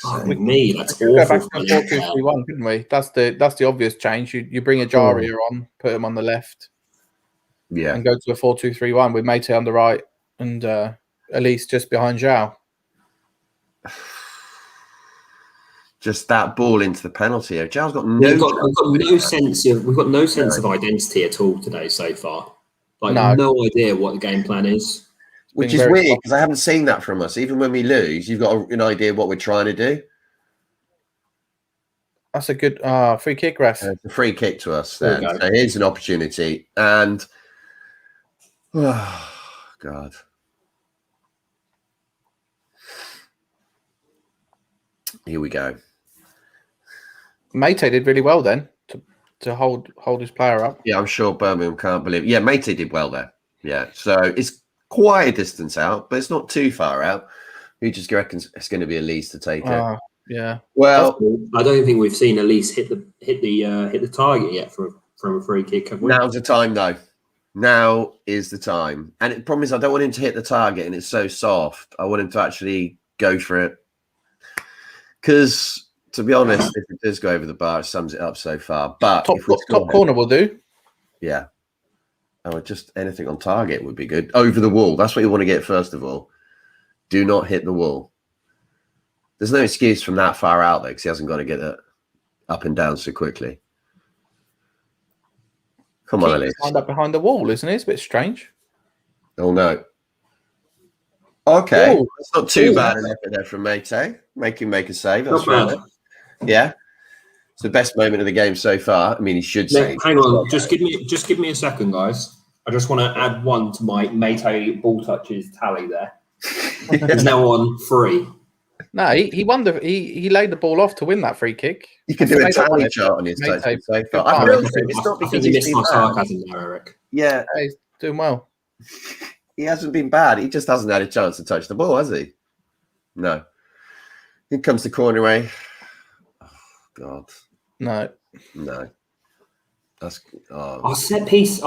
Fuck me, that's Go awful. back to 4-2-3-1, couldn't we? That's the obvious change. You bring a Jaria on, put him on the left, Yeah. and go to a 4-2-3-1 with Mate on the right and Elise just behind Zhao. Just that ball into the penalty area. Zhao's got no. We've got no sense of identity at all today so far. Like no idea what the game plan is. Which is weird because I haven't seen that from us. Even when we lose, you've got an idea what we're trying to do. That's a good free kick, ref. It's a free kick to us then. So here's an opportunity. And, oh, God. Here we go. Mate did really well then to hold his player up. Yeah, I'm sure Birmingham can't believe it. Yeah, Mate did well there. Yeah, so it's quite a distance out, but it's not too far out. Who just reckons it's going to be Elise to take it? Yeah. Well, I don't think we've seen Elise hit the target yet from a free kick. Have we? Now's the time, though. Now is the time. And the problem is, I don't want him to hit the target, and it's so soft. I want him to actually go for it. Because, to be honest, if it does go over the bar, it sums it up so far. But top corner will do. Yeah. Oh, just anything on target would be good. Over the wall. That's what you want to get first of all. Do not hit the wall. There's no excuse from that far out there because he hasn't got to get it up and down so quickly. Come on, Elise. Lined up behind the wall, isn't it? It's a bit strange. Oh, no. Okay. Ooh. That's not too bad an effort there from Mate. Make him make a save. That's right. Yeah. It's the best moment of the game so far. I mean, he should say. Hang on, just give me a second, guys. I just want to add one to my Mate ball touches tally there. He's now on 3. No, he won he laid the ball off to win that free kick. You can do a tally chart on his touches so far. I think he missed my sarcasm there, Eric. Yeah, he's doing well. He hasn't been bad. He just hasn't had a chance to touch the ball, has he? No. Here comes the corner away. Oh, God. No. That's our set piece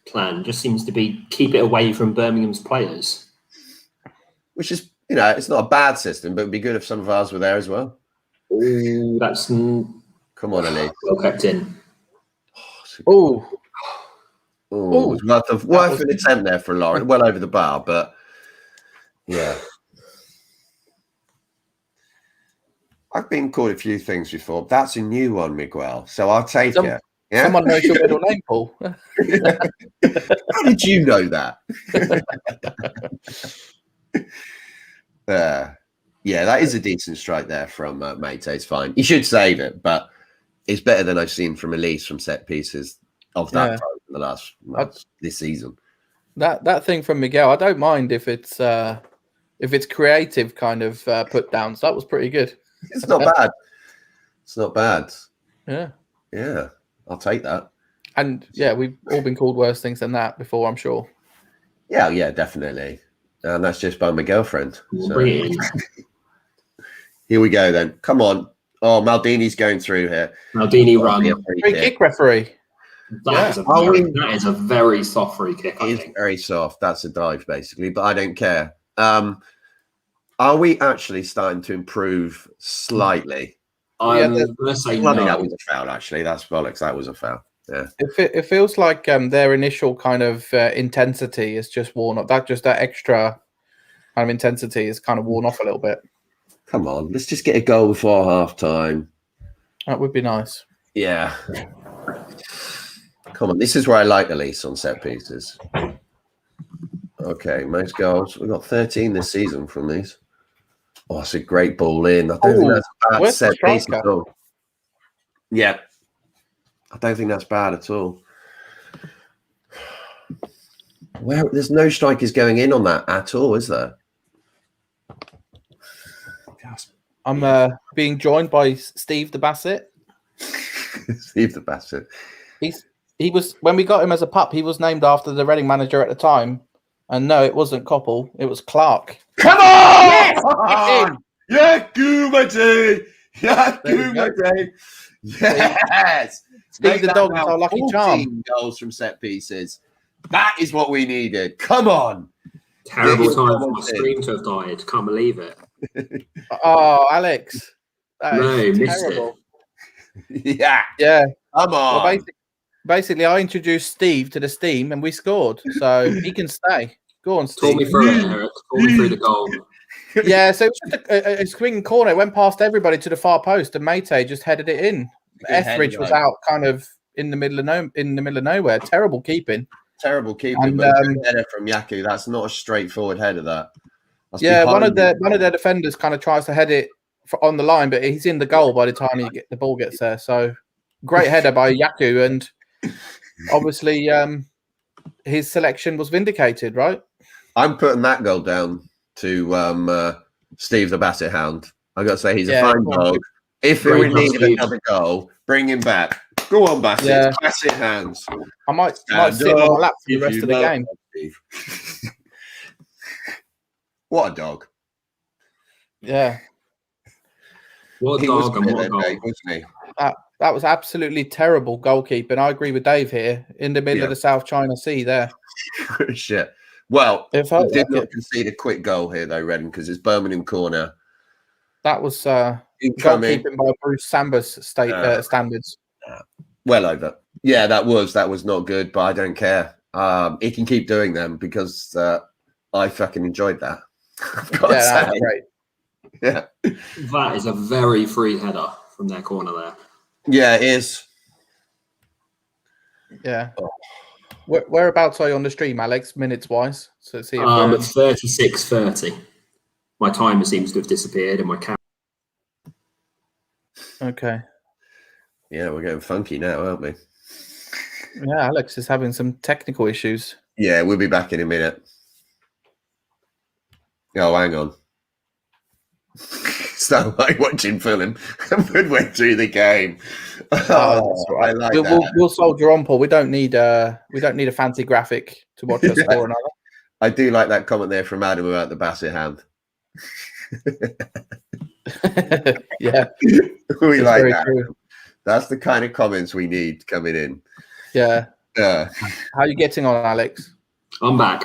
plan just seems to be keep it away from Birmingham's players. Which is, it's not a bad system, but it'd be good if some of ours were there as well. Oh, that's come on, Elise. Well kept in. Oh, it was worth an attempt there for Lauren. Well over the bar, but yeah. I've been called a few things before. That's a new one, Miguel. So I'll take it. Yeah? Someone knows your middle name, Paul. How did you know that? Yeah, that is a decent strike there from Mate. It's fine. He should save it, but it's better than I've seen from Elise from set pieces of that in the last this season. That thing from Miguel, I don't mind if it's creative kind of put downs. That was pretty good. It's not bad. It's not bad. Yeah, I'll take that. And yeah, we've all been called worse things than that before, I'm sure. Yeah, definitely. And that's just by my girlfriend. So. Here we go then. Come on. Oh, Maldini's going through here. Maldini run. Free kick, referee. That is a very soft free kick. It is very soft. That's a dive, basically, but I don't care. Are we actually starting to improve slightly? I'm going to say no. That was a foul, actually. That's bollocks. That was a foul. Yeah. It feels like their initial kind of intensity is just worn off. That extra kind of intensity is kind of worn off a little bit. Come on, let's just get a goal before half time. That would be nice. Yeah. Come on, this is where I like Elise on set pieces. Okay, most goals. We've got 13 this season from these. Oh, it's a great ball in. I don't think that's a bad set piece at all. Yeah. I don't think that's bad at all. Well, there's no strikers going in on that at all, is there? I'm being joined by Steve the Bassett. Steve the Bassett. He was, when we got him as a pup, he was named after the Reading manager at the time. And no, it wasn't Koppel, it was Clark. Come on! Yeah, Gumati! Yeah, Gumati! Yes! Steve the dog is our lucky charm. Goals from set pieces. That is what we needed. Come on. Terrible time for my stream to have died. Can't believe it. Oh, Alex. That No, is missed terrible. Yeah. Yeah. Come on. Well, basically, I introduced Steve to the Steam and we scored. So he can stay. Go on, Talk me Steve. through it, Eric. Talk me through the goal. Yeah, so it was just a swing corner. It went past everybody to the far post, and Mate just headed it in. Etheridge was out kind of in the middle of nowhere. Terrible keeping. Terrible keeping, And, but a good header from Yaku. That's not a straightforward header. That's one of behind their defenders kind of tries to head it on the line, but he's in the goal by the time the ball gets there. So great header by Yaku, and obviously his selection was vindicated, right? I'm putting that goal down to Steve the Basset Hound. I got to say he's a fine dog. If we needed another goal, bring him back. Go on, Basset. Yeah. Basset hands. I might sit on my lap for the rest of the game. What a dog. Yeah. What a He was dog and what a good, goal. Dave, wasn't he? That was absolutely terrible goalkeeping. I agree with Dave here. In the middle of the South China Sea there. Shit. Well, It felt did like not concede a quick goal here, though, Redden, because it's Birmingham corner. That was Incoming. goalkeeping by Bruce Samber's standards. Well over. Yeah, that was not good, but I don't care. He can keep doing them because I fucking enjoyed that. I've got to That say. was great. Yeah. That is a very free header from their corner there. Yeah, it is. Yeah. Whereabouts are you on the stream, Alex, minutes wise? So let's see if At 36:30. My timer seems to have disappeared and my camera. okay. Yeah, we're getting funky now, aren't we? Yeah, Alex is having some technical issues. Yeah, we'll be back in a minute. Oh, hang on. So like watching Fulham midway through the game. Oh, I like that. We'll soldier on, Paul. We don't need a fancy graphic to watch us score another. I do like that comment there from Adam about the Basset hand. Yeah, We like very that. true. That's the kind of comments we need coming in. Yeah. Yeah. How are you getting on, Alex? I'm back.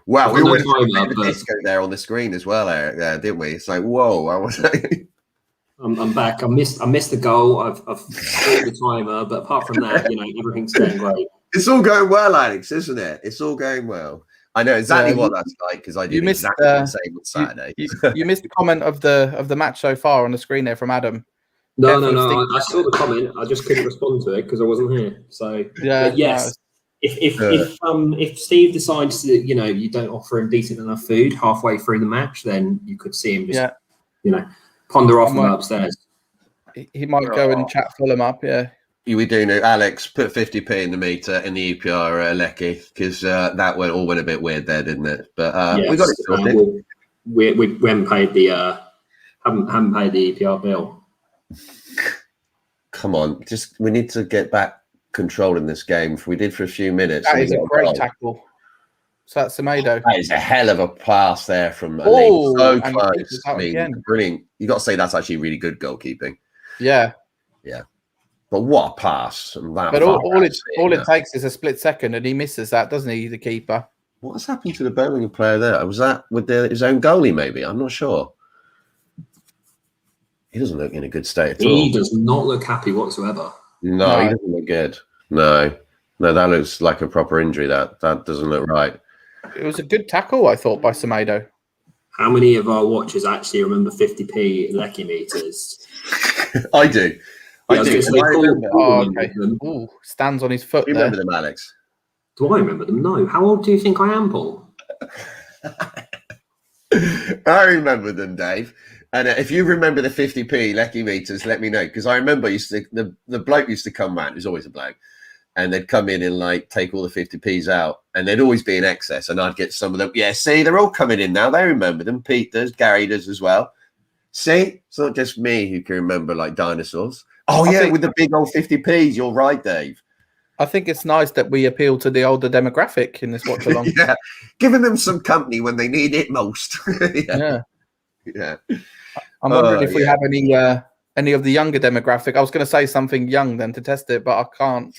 Wow, we I've got went no through a timer, bit of but- disco there on the screen as well, Eric, didn't we? It's like, whoa, I was I'm back. I missed the goal. I've scored the timer, but apart from that, everything's going great. It's all going well, Alex, isn't it? It's all going well. I know exactly what that's like because I did missed, exactly the same on Saturday. You missed the comment of the match so far on the screen there from Adam. No. I saw the comment. I just couldn't respond to it because I wasn't here. So Yeah, but yes. If Steve decides that you don't offer him decent enough food halfway through the match, then you could see him just ponder off upstairs. He might go and chat Fulham up. Yeah. We do know, Alex, put 50p in the meter in the EPR Lecky because that all went a bit weird there, didn't it? But we got it sorted. We haven't paid the haven't paid the EPR bill. Come on, we need to get back control in this game. We did for a few minutes. That is a great tackle. So that's Semedo. That is a hell of a pass there from Oh, so and close. keeps it out again. Brilliant. You got to say that's actually really good goalkeeping. Yeah. But what a pass! But all it takes is a split second, and he misses that, doesn't he, the keeper? What's happened to the Birmingham player there? Was that with his own goalie? Maybe I'm not sure. He doesn't look in a good state at all. He does not look happy whatsoever. No, he doesn't look good. No, that looks like a proper injury. That doesn't look right. It was a good tackle, I thought, by Semedo. How many of our watchers actually remember 50p Lecky meters? I do. I do. Okay. Ooh, stands on his foot You there. remember them, Alex? Do I remember them? No. How old do you think I am, Paul? I remember them, Dave. And if you remember the 50p Lecky meters, let me know. Because I remember the bloke used to come round. He was always a bloke. And they'd come in and take all the 50p's out. And they'd always be in excess. And I'd get some of them. Yeah, see, they're all coming in now. They remember them. Pete does. Gary does as well. See? It's not just me who can remember dinosaurs. Oh, yeah, with the big old 50p's. You're right, Dave. I think it's nice that we appeal to the older demographic in this watch along. Yeah, giving them some company when they need it most. Yeah. Yeah. I'm wondering if we have any of the younger demographic. I was going to say something young then to test it, but I can't.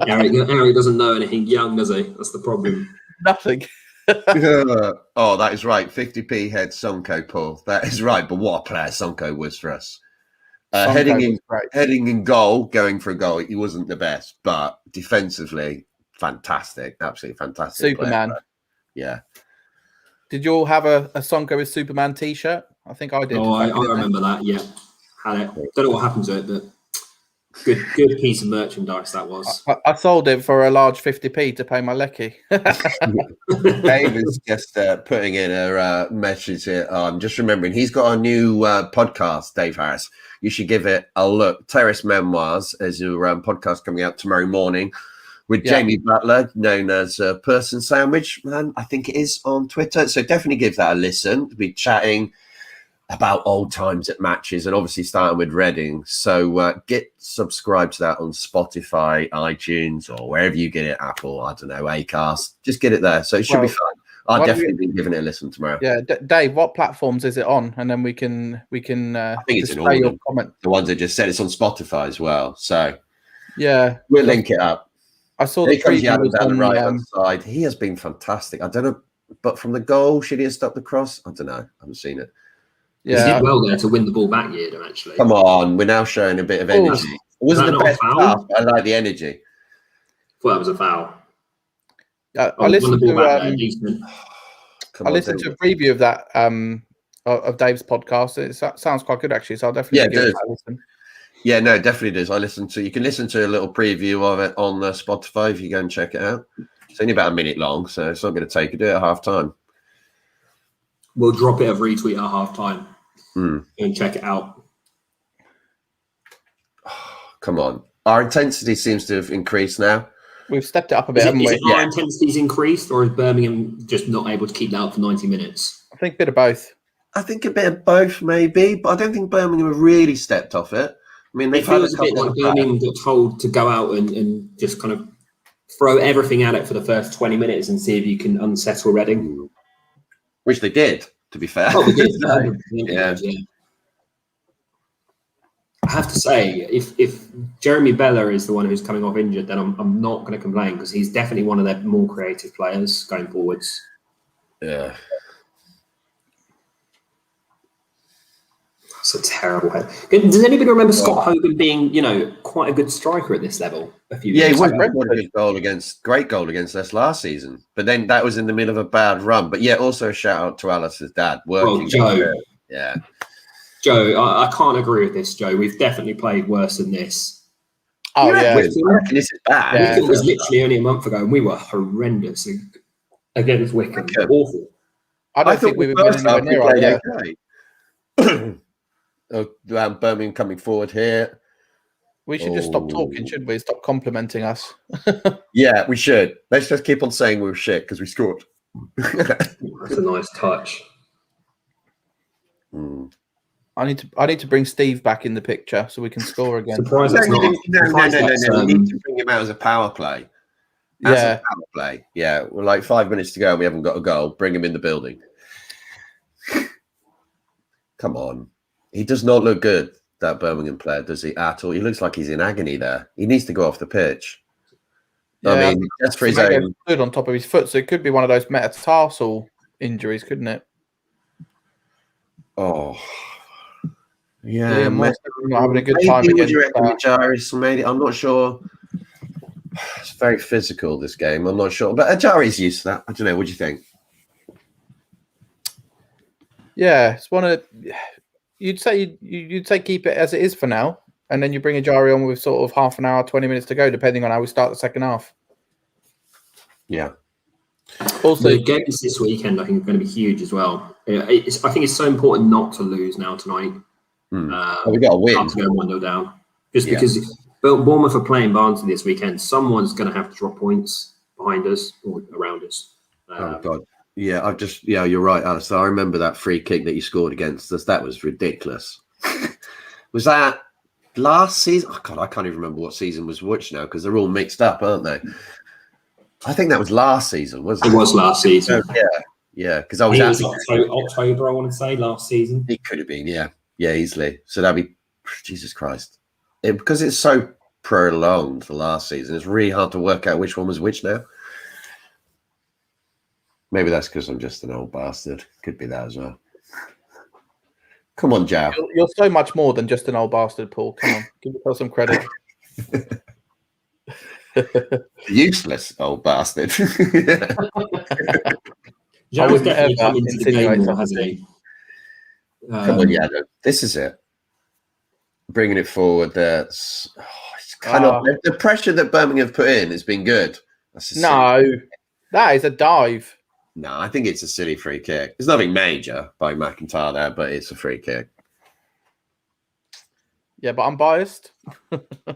Eric doesn't know anything young, does he? That's the problem. Nothing. Oh, that is right. 50p head Sonko, Paul. That is right. But what a player Sonko was for us. Heading in goal, going for a goal, he wasn't the best, but defensively, fantastic. Absolutely fantastic. Superman. Player. Yeah. Did you all have a Sonko with Superman t-shirt? I think I did. Oh, I remember that. Yeah, had it. Don't know what happened to it, but good piece of merchandise that was. I sold it for a large 50p to pay my lecky. Dave is just putting in a message here. I'm just remembering he's got a new podcast, Dave Harris. You should give it a look. Terrace Memoirs is your podcast coming out tomorrow morning with Jamie Butler, known as Person Sandwich Man, I think it is on Twitter. So definitely give that a listen. We'll be chatting about old times at matches and obviously starting with Reading. So get subscribed to that on Spotify, iTunes, or wherever you get it, Apple, I don't know, Acast. Just get it there. So it should be fun. I'll definitely be giving it a listen tomorrow. Yeah, Dave, what platforms is it on? And then we can I think it's in all your comment. The ones I just said, it's on Spotify as well. So yeah, we'll link it up. I saw the preview down the right hand side. He has been fantastic. I don't know, but from the goal, should he have stopped the cross? I don't know. I haven't seen it. Yeah, he did well there to win the ball back, Yeardham, actually. Come on, we're now showing a bit of energy. It wasn't the best pass, but I like the energy. Thought that was a foul. I listened to a preview of that of Dave's podcast. It sounds quite good actually, so I'll definitely give it a listen. Yeah, no, it definitely does. You can listen to a little preview of it on Spotify if you go and check it out. It's only about a minute long, so it's not going to take. You do it at half time. We'll drop it a retweet at half time and check it out. Come on. Our intensity seems to have increased now. We've stepped it up a bit, haven't we? Our intensity's increased, or is Birmingham just not able to keep that up for 90 minutes? I think a bit of both. I think a bit of both, maybe, but I don't think Birmingham have really stepped off it. I mean, it feels a bit like Birmingham got told to go out and just kind of throw everything at it for the first 20 minutes and see if you can unsettle Reading. Which they did, to be fair. Oh, they did. Yeah. I have to say, if Jeremy Bella is the one who's coming off injured, then I'm not going to complain because he's definitely one of their more creative players going forwards. Yeah. That's a terrible head. Does anybody remember Scott Hogan being, quite a good striker at this level a few years ago? Yeah, he was a great goal against us last season. But then that was in the middle of a bad run. But yeah, also a shout out to Alice's dad. Joe. Yeah. Joe, I can't agree with this, Joe. We've definitely played worse than this. Oh, yeah. I reckon this is bad. Yeah. It was literally only a month ago, and we were horrendous against Wickham. Awful. I think we were anywhere near okay. Birmingham coming forward here. We should just stop talking, shouldn't we? Stop complimenting us. Yeah, we should. Let's just keep on saying we were shit because we scored. That's a nice touch. I need to bring Steve back in the picture so we can score again. Surprised it's not. No. We need to bring him out as a power play. A power play. Yeah, we're like 5 minutes to go and we haven't got a goal. Bring him in the building. Come on. He does not look good, that Birmingham player, does he, at all? He looks like he's in agony there. He needs to go off the pitch. Yeah, I mean, just for his own... Good on top of his foot, so it could be one of those metatarsal injuries, couldn't it? Oh... Yeah, not having a good time again. Would you reckon Ajari's made it? I'm not sure. It's very physical, this game. I'm not sure. But Ajari's used to that. I don't know. What do you think? Yeah, it's one of you'd say keep it as it is for now, and then you bring Ajari on with sort of half an hour, 20 minutes to go, depending on how we start the second half. Yeah. Also, the games this weekend I think are going to be huge as well. I think it's so important not to lose now tonight. We got a win. Not to go 1-0 down. Because Bournemouth are playing Barnsley this weekend. Someone's going to have to drop points behind us or around us. Oh God. Yeah, you're right, Alistair. I remember that free kick that you scored against us. That was ridiculous. Was that last season? Oh God, I can't even remember what season was which now because they're all mixed up, aren't they? I think that was last season, wasn't it? It was last season. Yeah, because I was October, I want to say, last season. It could have been, yeah, easily. So that'd be Jesus Christ. Because it's so prolonged the last season, it's really hard to work out which one was which now. Maybe that's because I'm just an old bastard. Could be that as well. Come on, Joe. You're so much more than just an old bastard, Paul. Come on, give yourself some credit. Useless old bastard. Joe's wouldn't definitely ever come into the insinuate game more, such a hasn't thing. he? Come on, Yado. This is it. Bringing it forward. It's kind of the pressure that Birmingham have put in has been good. No, that is a dive. No, I think it's a silly free kick. There's nothing major by McIntyre there, but it's a free kick. Yeah, but I'm biased.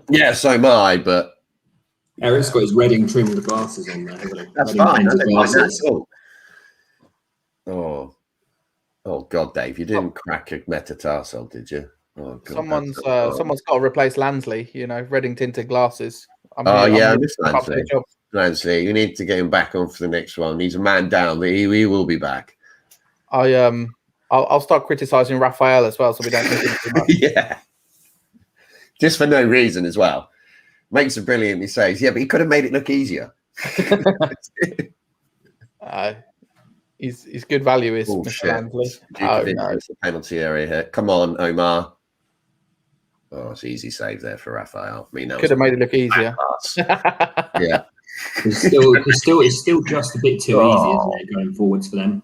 Yeah, so am I, but Eric's got his Reading trim with the glasses on there, hasn't he? that's Reading fine. I painted don't mind that glasses. at all. Oh, God, Dave, you didn't crack a metatarsal, did you? Oh, God, Someone's got to replace Lansley. Reading tinted glasses. I miss Lansley. Lansley, you need to get him back on for the next one. He's a man down, but he will be back. I'll start criticising Raphael as well, so we don't think too much. Yeah, just for no reason as well. Makes it brilliantly says, yeah, but he could have made it look easier. He's good value, is Mr. Lansley. It's the penalty area here. Come on, Omar. Oh, it's an easy save there for Raphael. Could have made it look easier. Yeah. It's still just a bit too easy, isn't it, going forwards for them?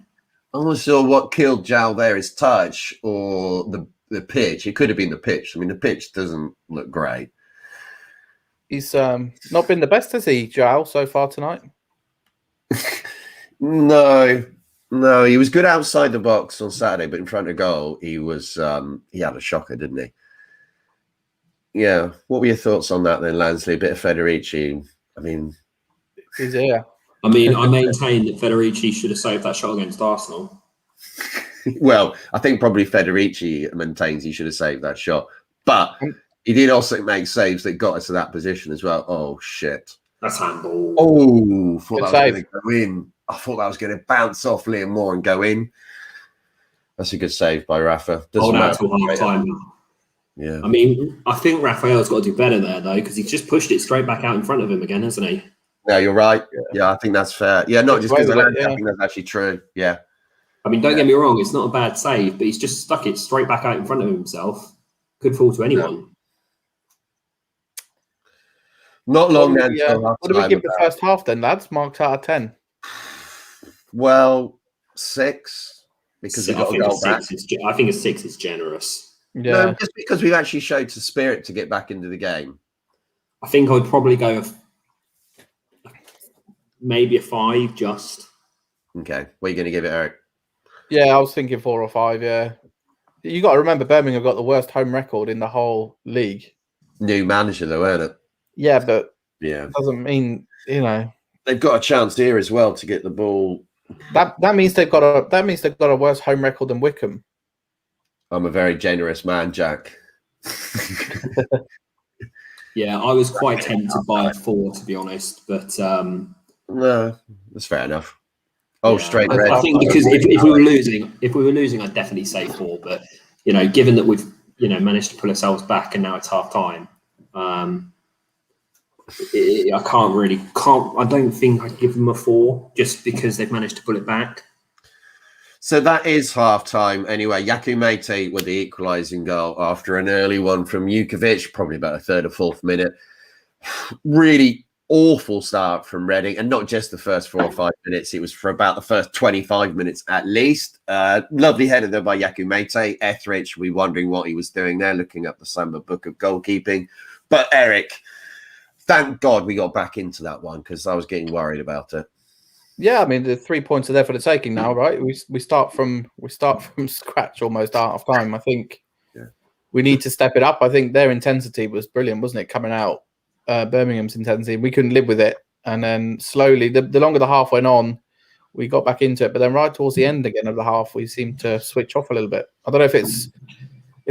I'm not sure what killed Jal there, his touch or the pitch. It could have been the pitch. I mean, the pitch doesn't look great. He's not been the best, has he, Jal, so far tonight? No, he was good outside the box on Saturday, but in front of goal, he was he had a shocker, didn't he? Yeah. What were your thoughts on that then, Lansley? A bit of Federici. I mean, he's here. I mean, I maintain that Federici should have saved that shot against Arsenal. Well, I think probably Federici maintains he should have saved that shot, but he did also make saves that got us to that position as well. Oh shit! That's handball. Oh, thought that was going to go in. I thought that was going to bounce off Liam Moore and go in. That's a good save by Rafa. Hold out till half time. Yeah. I mean, I think Raphael's got to do better there though, because he's just pushed it straight back out in front of him again, hasn't he? No, you're right. Yeah, I think that's fair. Yeah, not just because I think that's actually true. Yeah. I mean, don't get me wrong, it's not a bad save, but he's just stuck it straight back out in front of himself. Could fall to anyone. Not long then. What do we give the first half then, lads? Marked out of 10. Well, 6 because we got a goal back. I think a 6 is generous. Yeah, no, just because we've actually showed the spirit to get back into the game. I think I'd probably go maybe a 5 just. Okay, what are you going to give it, Eric? Yeah, I was thinking 4 or 5. Yeah, you got to remember Birmingham got the worst home record in the whole league. New manager though, isn't it? Yeah, but it doesn't mean they've got a chance here as well to get the ball. That means they've got a worse home record than Wickham. I'm a very generous man, Jack. Yeah, I was quite tempted by a 4 to be honest, but no, that's fair enough. Oh, yeah, straight red. I think because if we were losing, I'd definitely say 4. But given that we've managed to pull ourselves back and now it's half time, I don't think I'd give them a 4 just because they've managed to pull it back. So that is half time anyway. Yaku Mete with the equalising goal after an early one from Jukovic, probably about a third or fourth minute. Really awful start from Reading, and not just the first 4 or 5 minutes. It was for about the first 25 minutes at least. Lovely header there by Yaku Mete. Etheridge, we wondering what he was doing there, looking up the Samba book of goalkeeping. But Eric, thank God we got back into that one because I was getting worried about it. Yeah, I mean the 3 points are there for the taking now, right? We start from scratch almost out of time. I think we need to step it up. I think their intensity was brilliant, wasn't it? Coming out, Birmingham's intensity, we couldn't live with it, and then slowly, the longer the half went on, we got back into it. But then right towards the end again of the half, we seemed to switch off a little bit. I don't know if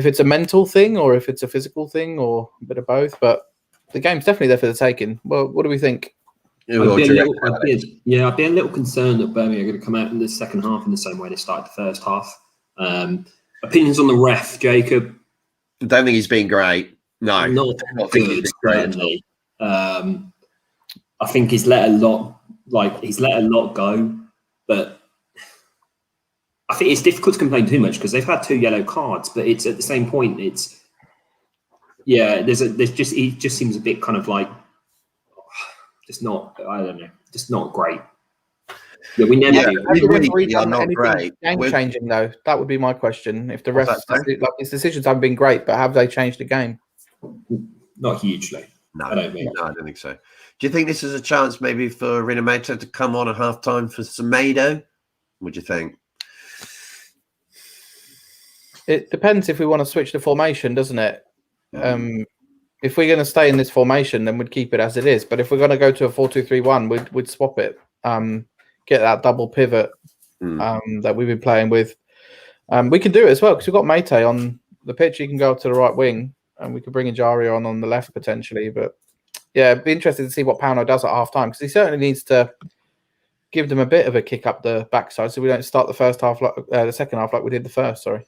it's a mental thing or if it's a physical thing or a bit of both. But the game's definitely there for the taking. Well, what do we think? I'd be a little concerned that Birmingham are going to come out in the second half in the same way they started the first half. Opinions on the ref, Jacob? I don't think he's been great. No, not good. Certainly. I think he's let a lot go, But I think it's difficult to complain too much because they've had 2 yellow cards, but it's at the same point. It's it just seems a bit kind of like just not. I don't know, just not great. Yeah, we never do. Have the referee We are done not anything great. game changing though? That would be my question. If the What's refs, that, sorry? like his decisions haven't been great, but have they changed the game? Not hugely. No, I don't think. no, I don't think so. Do you think this is a chance maybe for Rinomato to come on at half time for Semedo? What do you think? It depends if we want to switch the formation, doesn't it? If we're going to stay in this formation, then we'd keep it as it is. But if we're going to go to a 4-2-3-1, we'd swap it. Get that double pivot that we've been playing with. We can do it as well because we've got Mate on the pitch. He can go up to the right wing, and we could bring Ajaria on the left potentially. But yeah, it'd be interesting to see what Pauno does at half time because he certainly needs to give them a bit of a kick up the backside so we don't start the second half like we did the first. Sorry.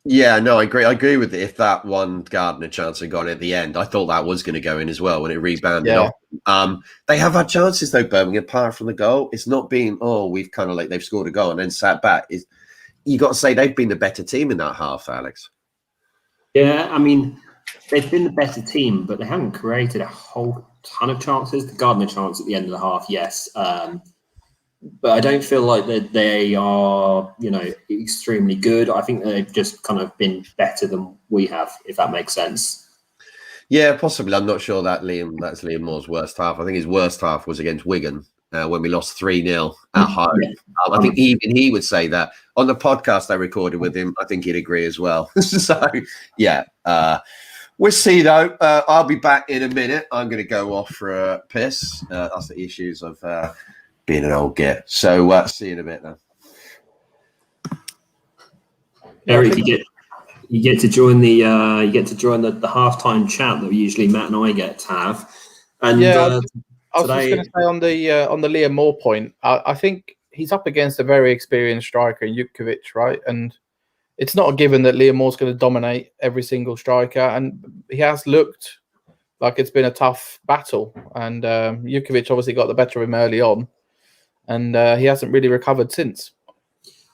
Yeah, no, I agree. I agree with it. If that one Gardner chance had gone at the end, I thought that was going to go in as well when it rebounded off. They have had chances though, Birmingham, apart from the goal. It's not been, we've kind of like they've scored a goal and then sat back. You got to say they've been the better team in that half, Alex. Yeah, I mean, they've been the better team, but they haven't created a whole ton of chances. The Gardner chance at the end of the half, yes. But I don't feel like that they are, extremely good. I think they've just kind of been better than we have, if that makes sense. Yeah, possibly. I'm not sure that's Liam Moore's worst half. I think his worst half was against Wigan when we lost 3-0 at home. Yeah. I think even he would say that. On the podcast I recorded with him, I think he'd agree as well. So, yeah. We'll see, though. I'll be back in a minute. I'm going to go off for a piss. That's the issues of being an old git. So, see you in a bit, then. Eric, you get to join the halftime chat that usually Matt and I get to have. And I was just going to say on the Liam Moore point, I think he's up against a very experienced striker in Jutkiewicz, right? And it's not a given that Liam Moore's going to dominate every single striker, and he has looked like it's been a tough battle. And Jutkiewicz obviously got the better of him early on, and he hasn't really recovered since.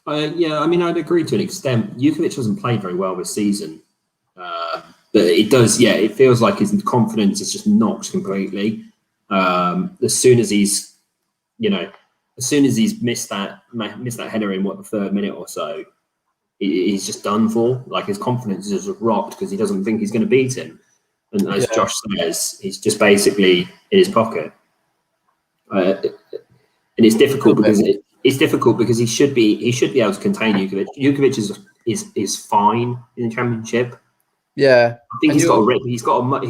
Yeah, I mean, I'd agree to an extent. Jutkiewicz hasn't played very well this season, but it does. Yeah, it feels like his confidence is just knocked completely. As soon as he's missed that header in the 3rd minute or so, he's just done for. Like his confidence is just rocked because he doesn't think he's going to beat him. And as Josh says, he's just basically in his pocket. And it's difficult because he should be able to contain Jutkiewicz. Jutkiewicz is fine in the Championship. Yeah, I think his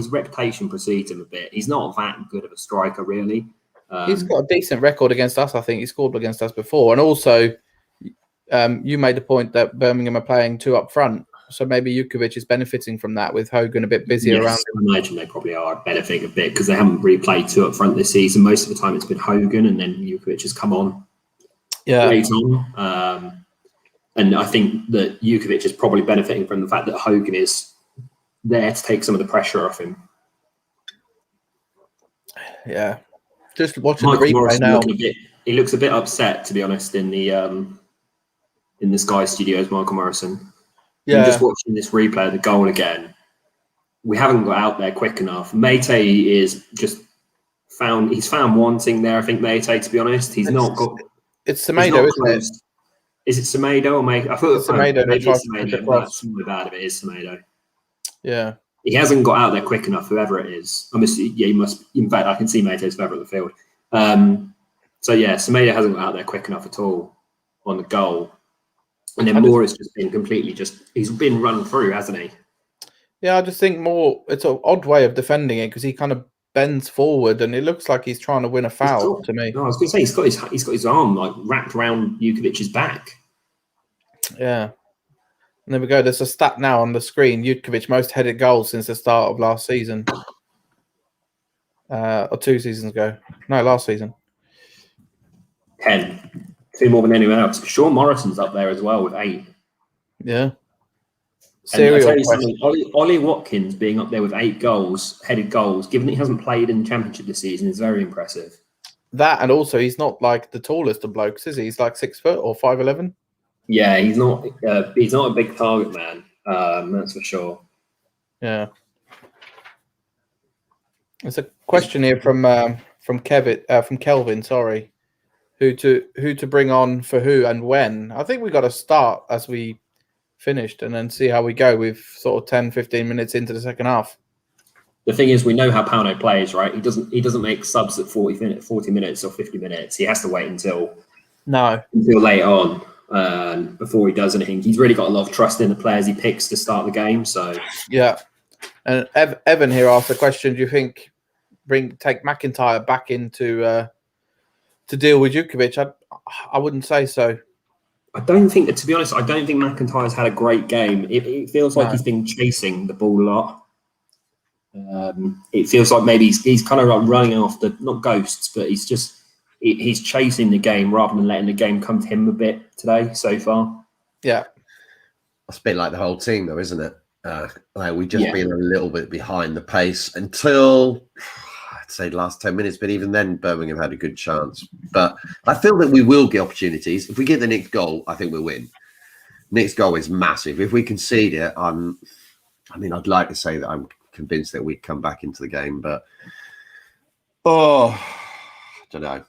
reputation precedes him a bit. He's not that good of a striker, really. He's got a decent record against us. I think he scored against us before, and also you made the point that Birmingham are playing 2 up front, so maybe Jutkiewicz is benefiting from that with Hogan a bit busier around him. I imagine they probably are benefiting a bit because they haven't really played 2 up front this season. Most of the time, it's been Hogan, and then Jutkiewicz has come on. Late on. And I think that Jutkiewicz is probably benefiting from the fact that Hogan is there to take some of the pressure off him. Yeah. Just watching the replay now. He looks a bit upset, to be honest, in the Sky Studios, Michael Morrison. Yeah. Just watching this replay of the goal again, we haven't got out there quick enough. Mate is just found wanting there, I think, Mate, to be honest. He's not got... It's Semedo, isn't it? Is it Semedo or Mate? I thought it's Semedo. Maybe it's Semedo, but that's really bad if it is Semedo. Yeah. He hasn't got out there quick enough, whoever it is. He must. In fact, I can see Mate's further at the field. So yeah, Semedo hasn't got out there quick enough at all on the goal. And then Moore has just been he's been run through, hasn't he? Yeah, I just think Moore, it's an odd way of defending it because he kind of bends forward and it looks like he's trying to win a foul to me. No, I was going to say he's got his arm like wrapped around Jutkiewicz back. Yeah. And there we go. There's a stat now on the screen. Jutkiewicz most headed goals since the start of last season. Or 2 seasons ago. No, last season. 10. 2 more than anyone else. Sean Morrison's up there as well with 8. Yeah. Ollie Watkins being up there with 8 goals, headed goals, given that he hasn't played in the Championship this season, is very impressive. That, and also he's not like the tallest of blokes, is he? He's like 6 foot or 5'11". Yeah, he's not a big target man. That's for sure. Yeah. There's a question here from Kelvin. Sorry, who to bring on for who and when? I think we got to start as we finished and then see how we go with sort of 10, 15 minutes into the second half. The thing is, we know how Pauno plays, right? He doesn't make subs at 40 minutes or 50 minutes. He has to wait until late on before he does anything. He's really got a lot of trust in the players he picks to start the game. So yeah. And Evan here asked the question: do you think take McIntyre back into to deal with Jukovic? I wouldn't say so. I don't think that, to be honest, I don't think McIntyre's had a great game. It feels like he's been chasing the ball a lot. It feels like maybe he's kind of like running after, not ghosts, but he's chasing the game rather than letting the game come to him a bit today so far. Yeah. It's a bit like the whole team though, isn't it? We've just been a little bit behind the pace until, I'd say, the last 10 minutes, but even then Birmingham had a good chance. But I feel that we will get opportunities. If we get the next goal, I think we'll win. Next goal is massive. If we concede it, I'd like to say that I'm convinced that we'd come back into the game, but I don't know.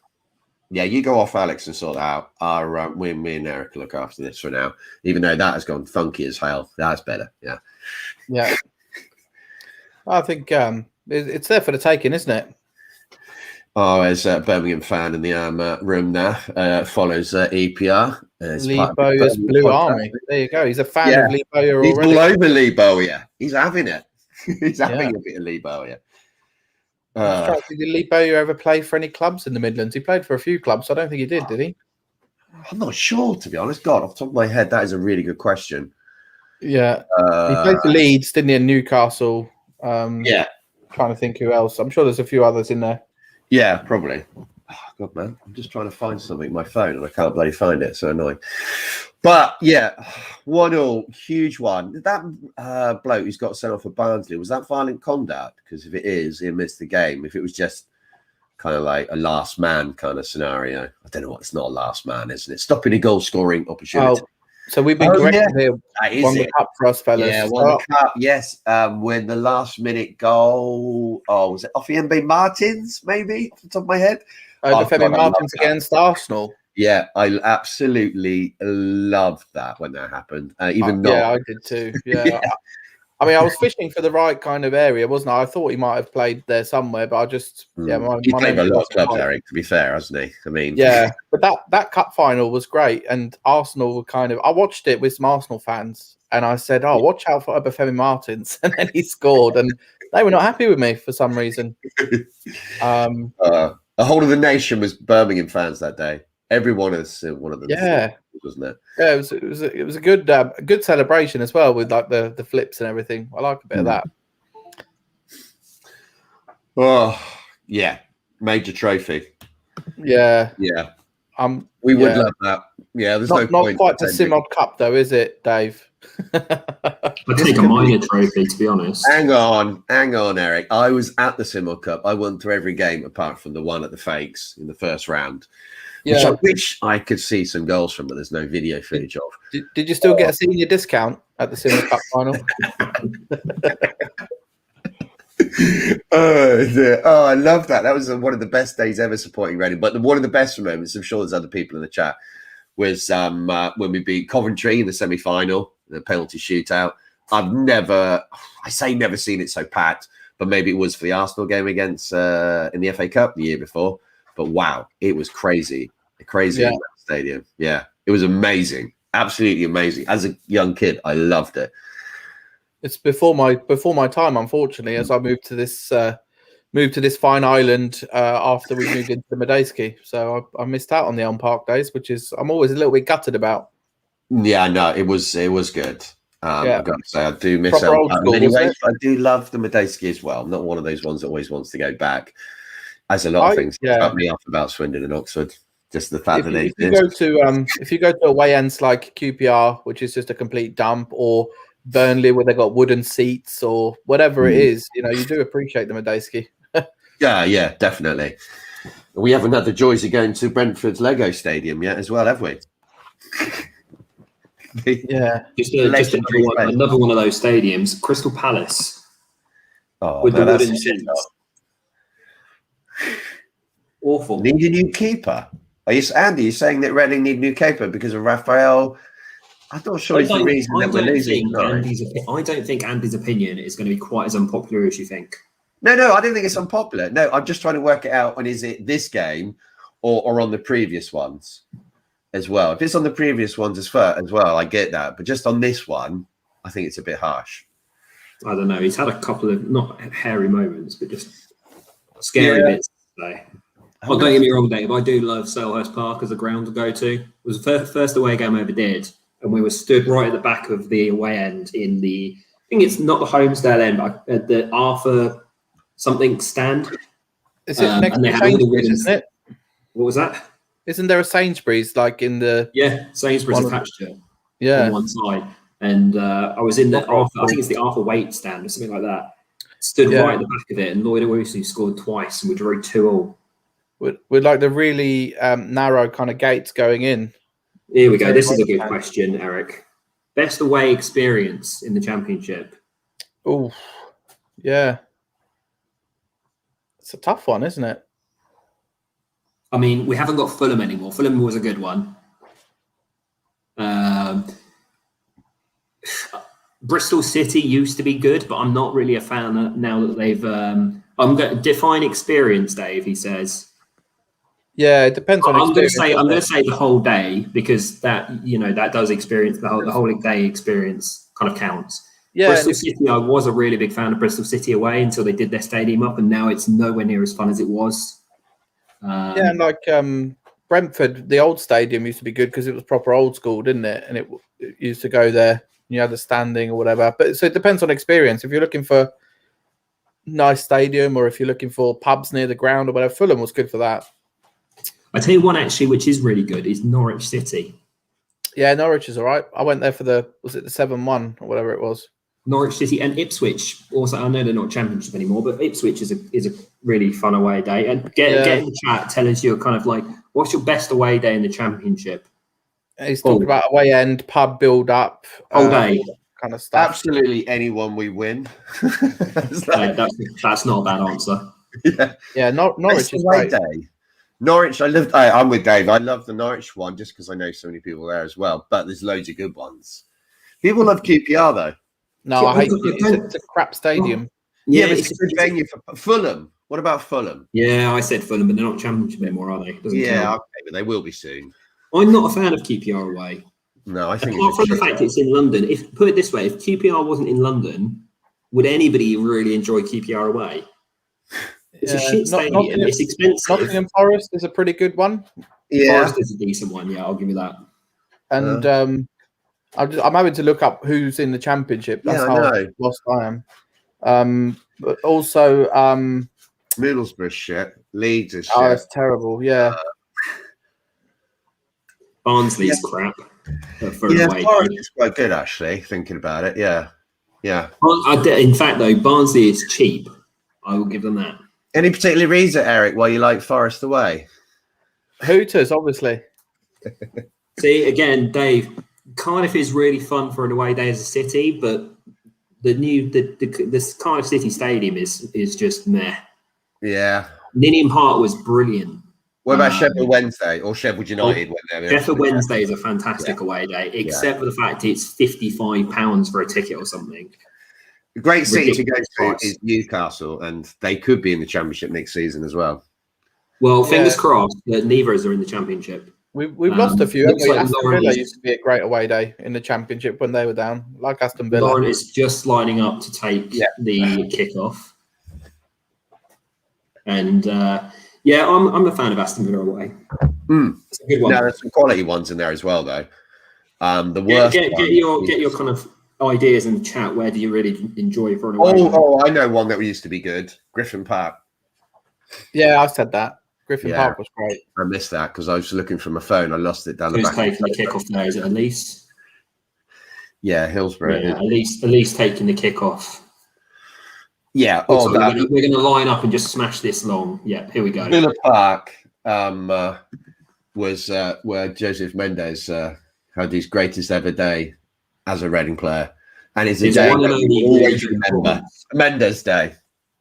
Yeah, you go off, Alex, and sort that out. Me and Eric look after this for now, even though that has gone funky as hell. That's better. Yeah. I think it's there for the taking, isn't it? Oh, as a Birmingham fan in the room now, follows EPR. Lee Bowyer's Blue Army. There you go. He's a fan of Lee Bowyer already. He's all over Lee Bowyer. He's having it. He's having a bit of Lee Bowyer. Did Lee Bowyer ever play for any clubs in the Midlands? He played for a few clubs. I don't think he did he? I'm not sure, to be honest. God, off the top of my head, that is a really good question. Yeah. He played for Leeds, didn't he, in Newcastle? Trying to think who else. I'm sure there's a few others in there. Yeah, probably. Oh, God, man. I'm just trying to find something on my phone and I can't bloody find it. It's so annoying. But, 1-1, huge one. That bloke who's got sent off for Barnsley, was that violent conduct? Because if it is, he missed the game. If it was just kind of like a last man kind of scenario, I don't know what. It's not a last man, isn't it? Stopping a goal scoring opportunity. Oh, so we've been corrected here. Won the cup for us, fellas. Yeah, won the cup, yes. When the last minute goal, was it Ofiembe Martins, maybe, off the top of my head? Femi Martins against Arsenal. Yeah, I absolutely loved that when that happened. I did too. Yeah. I was fishing for the right kind of area, wasn't I? I thought he might have played there somewhere, but I just he's played a lot of clubs, Eric. To be fair, hasn't he? But that cup final was great, and Arsenal were I watched it with some Arsenal fans, and I said, "Oh, watch out for Femi Martins," and then he scored, and they were not happy with me for some reason. The whole of the nation was Birmingham fans that day. Everyone is one of them. Yeah, wasn't it? Yeah, it was a good celebration as well with like the flips and everything. I like a bit of that. Oh yeah, major trophy. Yeah. We would love that. Yeah, there's not quite the Simod Cup though, is it, Dave? I'd take a minor trophy, to be honest. Hang on, Eric. I was at the Simod Cup. I won through every game apart from the one at the Fakes in the first round. Which I wish I could see some goals from, but there's no video footage of. Did you still get a senior discount at the Simod Cup final? I love that. That was one of the best days ever supporting Reading. But one of the best moments, I'm sure there's other people in the chat, was when we beat Coventry in the semi-final, the penalty shootout. I've never seen it so packed, but maybe it was for the Arsenal game against in the FA Cup the year before. But wow, it was crazy in that stadium. Yeah, it was amazing, absolutely amazing. As a young kid, I loved it. It's before my time, unfortunately, as I moved to this fine island after we moved into the Medeski. So I missed out on the On Park days, which is I'm always a little bit gutted about. Yeah, no, it was good. I've got to say, I do miss Proper out. old school, Anyway, I do love the Medeski as well. I'm not one of those ones that always wants to go back. As a lot of things cut me off about Swindon and Oxford. Just the fact if you go to away ends like QPR, which is just a complete dump, or Burnley where they got wooden seats or whatever it is, you do appreciate the Medeski. Yeah, definitely. We haven't had the joys of going to Brentford's Lego Stadium yet as well, have we? Yeah. Just another one of those stadiums, Crystal Palace. Oh, with no, the that's wooden a shit seats. Awful. Need a new keeper. Andy, you're saying that Reading need a new keeper because of Raphael? I'm not sure it's the reason that we're losing. I don't think Andy's opinion is going to be quite as unpopular as you think. No, I don't think it's unpopular. No, I'm just trying to work it out on is it this game or on the previous ones as well. If it's on the previous ones as well, I get that. But just on this one, I think it's a bit harsh. I don't know. He's had a couple of not hairy moments, but just scary bits today. Oh, don't get me wrong, Dave. I do love Selhurst Park as a ground to go to. It was the first away game I ever did, and we were stood right at the back of the away end in the. I think it's not the Homesdale end, but at the Arthur something stand. Is it next to Sainsbury's, isn't it? What was that? Isn't there a Sainsbury's like in the? Yeah, Sainsbury's attached to it. Yeah, on one side. And I was in the Arthur, I think it's the Arthur Waite stand or something like that. Stood right at the back of it, and Lloyd Owusu scored twice, and we drew 2-2. With like the really narrow kind of gates going in. Here we go. This is a good question, Eric. Best away experience in the Championship? Oh, yeah. It's a tough one, isn't it? I mean, we haven't got Fulham anymore. Fulham was a good one. Bristol City used to be good, but I'm not really a fan now that they've. I'm going to define experience, Dave. He says. Yeah, it depends on. I'm going to say the whole day because that does experience the whole day experience kind of counts. Yeah, Bristol City. I was a really big fan of Bristol City away until they did their stadium up, and now it's nowhere near as fun as it was. Yeah, and like Brentford, the old stadium used to be good because it was proper old school, didn't it? And it used to go there. You had the standing or whatever, but so it depends on experience. If you're looking for nice stadium or if you're looking for pubs near the ground or whatever, Fulham was good for that. I tell you one actually, which is really good, is Norwich City. Yeah, Norwich is all right. I went there for the 7-1 or whatever it was. Norwich City and Ipswich. Also, I know they're not Championship anymore, but Ipswich is a really fun away day. And get in the chat, tell us your kind of like, what's your best away day in the Championship? He's talking about away end, pub build up, all day kind of stuff. Absolutely anyone we win. That's not a bad answer. Yeah, Norwich is great. Day. Norwich, I'm with Dave. I love the Norwich one just because I know so many people there as well. But there's loads of good ones. People love QPR though. No, I hate it. It's a crap stadium. Yeah, but it's a good venue for Fulham. What about Fulham? Yeah, I said Fulham, but they're not Championship anymore, are they? Doesn't count. Okay, but they will be soon. I'm not a fan of QPR away. No, I think apart from the fact it's in London. Put it this way, if QPR wasn't in London, would anybody really enjoy QPR away? It's a shit stadium. It's expensive. Nottingham Forest is a pretty good one. Yeah, Forest is a decent one. Yeah, I'll give you that. And I'm having to look up who's in the Championship. That's how lost I am. But also Middlesbrough shit. Leeds is shit. Oh, it's terrible. Yeah. Barnsley's crap. Forest is quite good actually. Thinking about it, yeah. In fact, though, Barnsley is cheap. I will give them that. Any particular reason, Eric, why you like Forest away? Hooters, obviously. See, again, Dave, Cardiff is really fun for an away day as a city, but this Cardiff City Stadium is just meh. Yeah. Ninian Park was brilliant. What about Sheffield Wednesday or Sheffield United? Sheffield Wednesday is a fantastic away day, except for the fact it's £55 for a ticket or something. The great city to go to is Newcastle, and they could be in the Championship next season as well. Well, fingers crossed that neither are in the Championship. We've lost a few. Like Aston Villa used to be a great away day in the Championship when they were down, like Aston Villa. Lauren is just lining up to take the kickoff. And I'm a fan of Aston Villa away. It's a good one. No, there's some quality ones in there as well, though. The worst. Get your kind of ideas in the chat. Where do you really enjoy for an away? Oh, I know one that used to be good. Griffin Park. Yeah, I've said that. Griffin Park was great. I missed that because I was looking for my phone. I lost it down the back. Who's taking the kickoff now? Is it Elise? Yeah, Hillsborough. Yeah, Elise taking the kickoff. Yeah, Oh, we're going to line up and just smash this long. Yeah, here we go. Villa Park was where Joseph Mendes had his greatest ever day as a Reading player, and it's a day one and that we only always Reading remember. Mendes Day.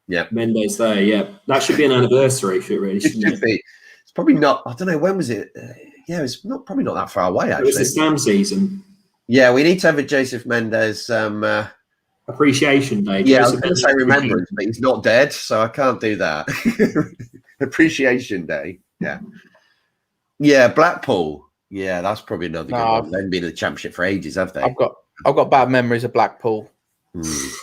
Yeah, Mendes Day. Yeah, that should be an anniversary. It should be. It's probably not. I don't know when was it. Yeah, it's probably not that far away. Actually, it was the Stam season. Yeah, we need to have a Joseph Mendes Appreciation Day. Yeah, I was going to say remembrance, but he's not dead, so I can't do that. Appreciation Day. Yeah. Yeah, Blackpool. Yeah, that's probably another good one. They've been in the Championship for ages, have they? I've got bad memories of Blackpool.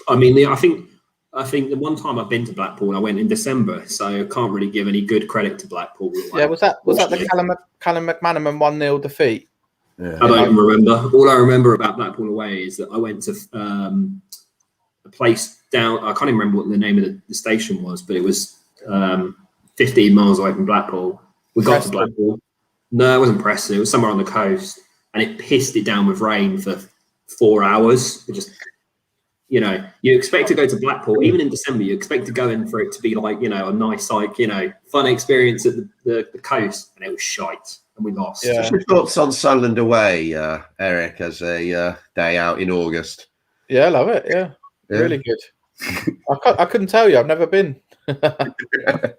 I mean, I think the one time I've been to Blackpool, I went in December, so I can't really give any good credit to Blackpool. Yeah, was that the Callum McManaman 1-0 defeat? Yeah. I don't even remember. All I remember about Blackpool away is that I went to a place down. I can't even remember what the name of the station was, but it was 15 miles away from Blackpool. We got to Blackpool. No, it wasn't Preston. It was somewhere on the coast, and it pissed it down with rain for 4 hours. It just, you expect to go to Blackpool, even in December, you expect to go in for it to be like, a nice, like, fun experience at the coast, and it was shite, and we lost. Yeah. What's your thoughts on Sunderland away, Eric, as a day out in August? Yeah, I love it. Yeah. Really good. I couldn't tell you. I've never been.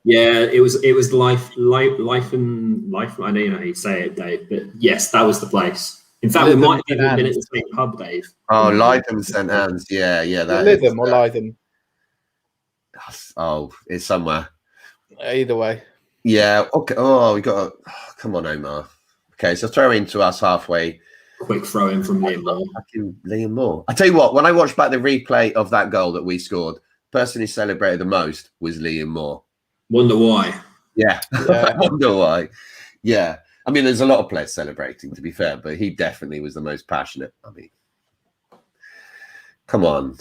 Yeah, it was life. I don't know how you say it, Dave, but yes, that was the place. In fact, we might have even been at the same pub, Dave. Oh, Lytham St Anne's. Yeah. Lytham or Lytham. Oh, it's somewhere. Either way. Yeah. Okay. Oh, we got. Come on, Omar. Okay, so throw into us halfway. Quick throw in from Liam Moore. Liam Moore. I tell you what, when I watched back the replay of that goal that we scored, the person who celebrated the most was Liam Moore. Wonder why? Yeah. I wonder why. Yeah. I mean, there's a lot of players celebrating, to be fair, but he definitely was the most passionate. I mean, come on.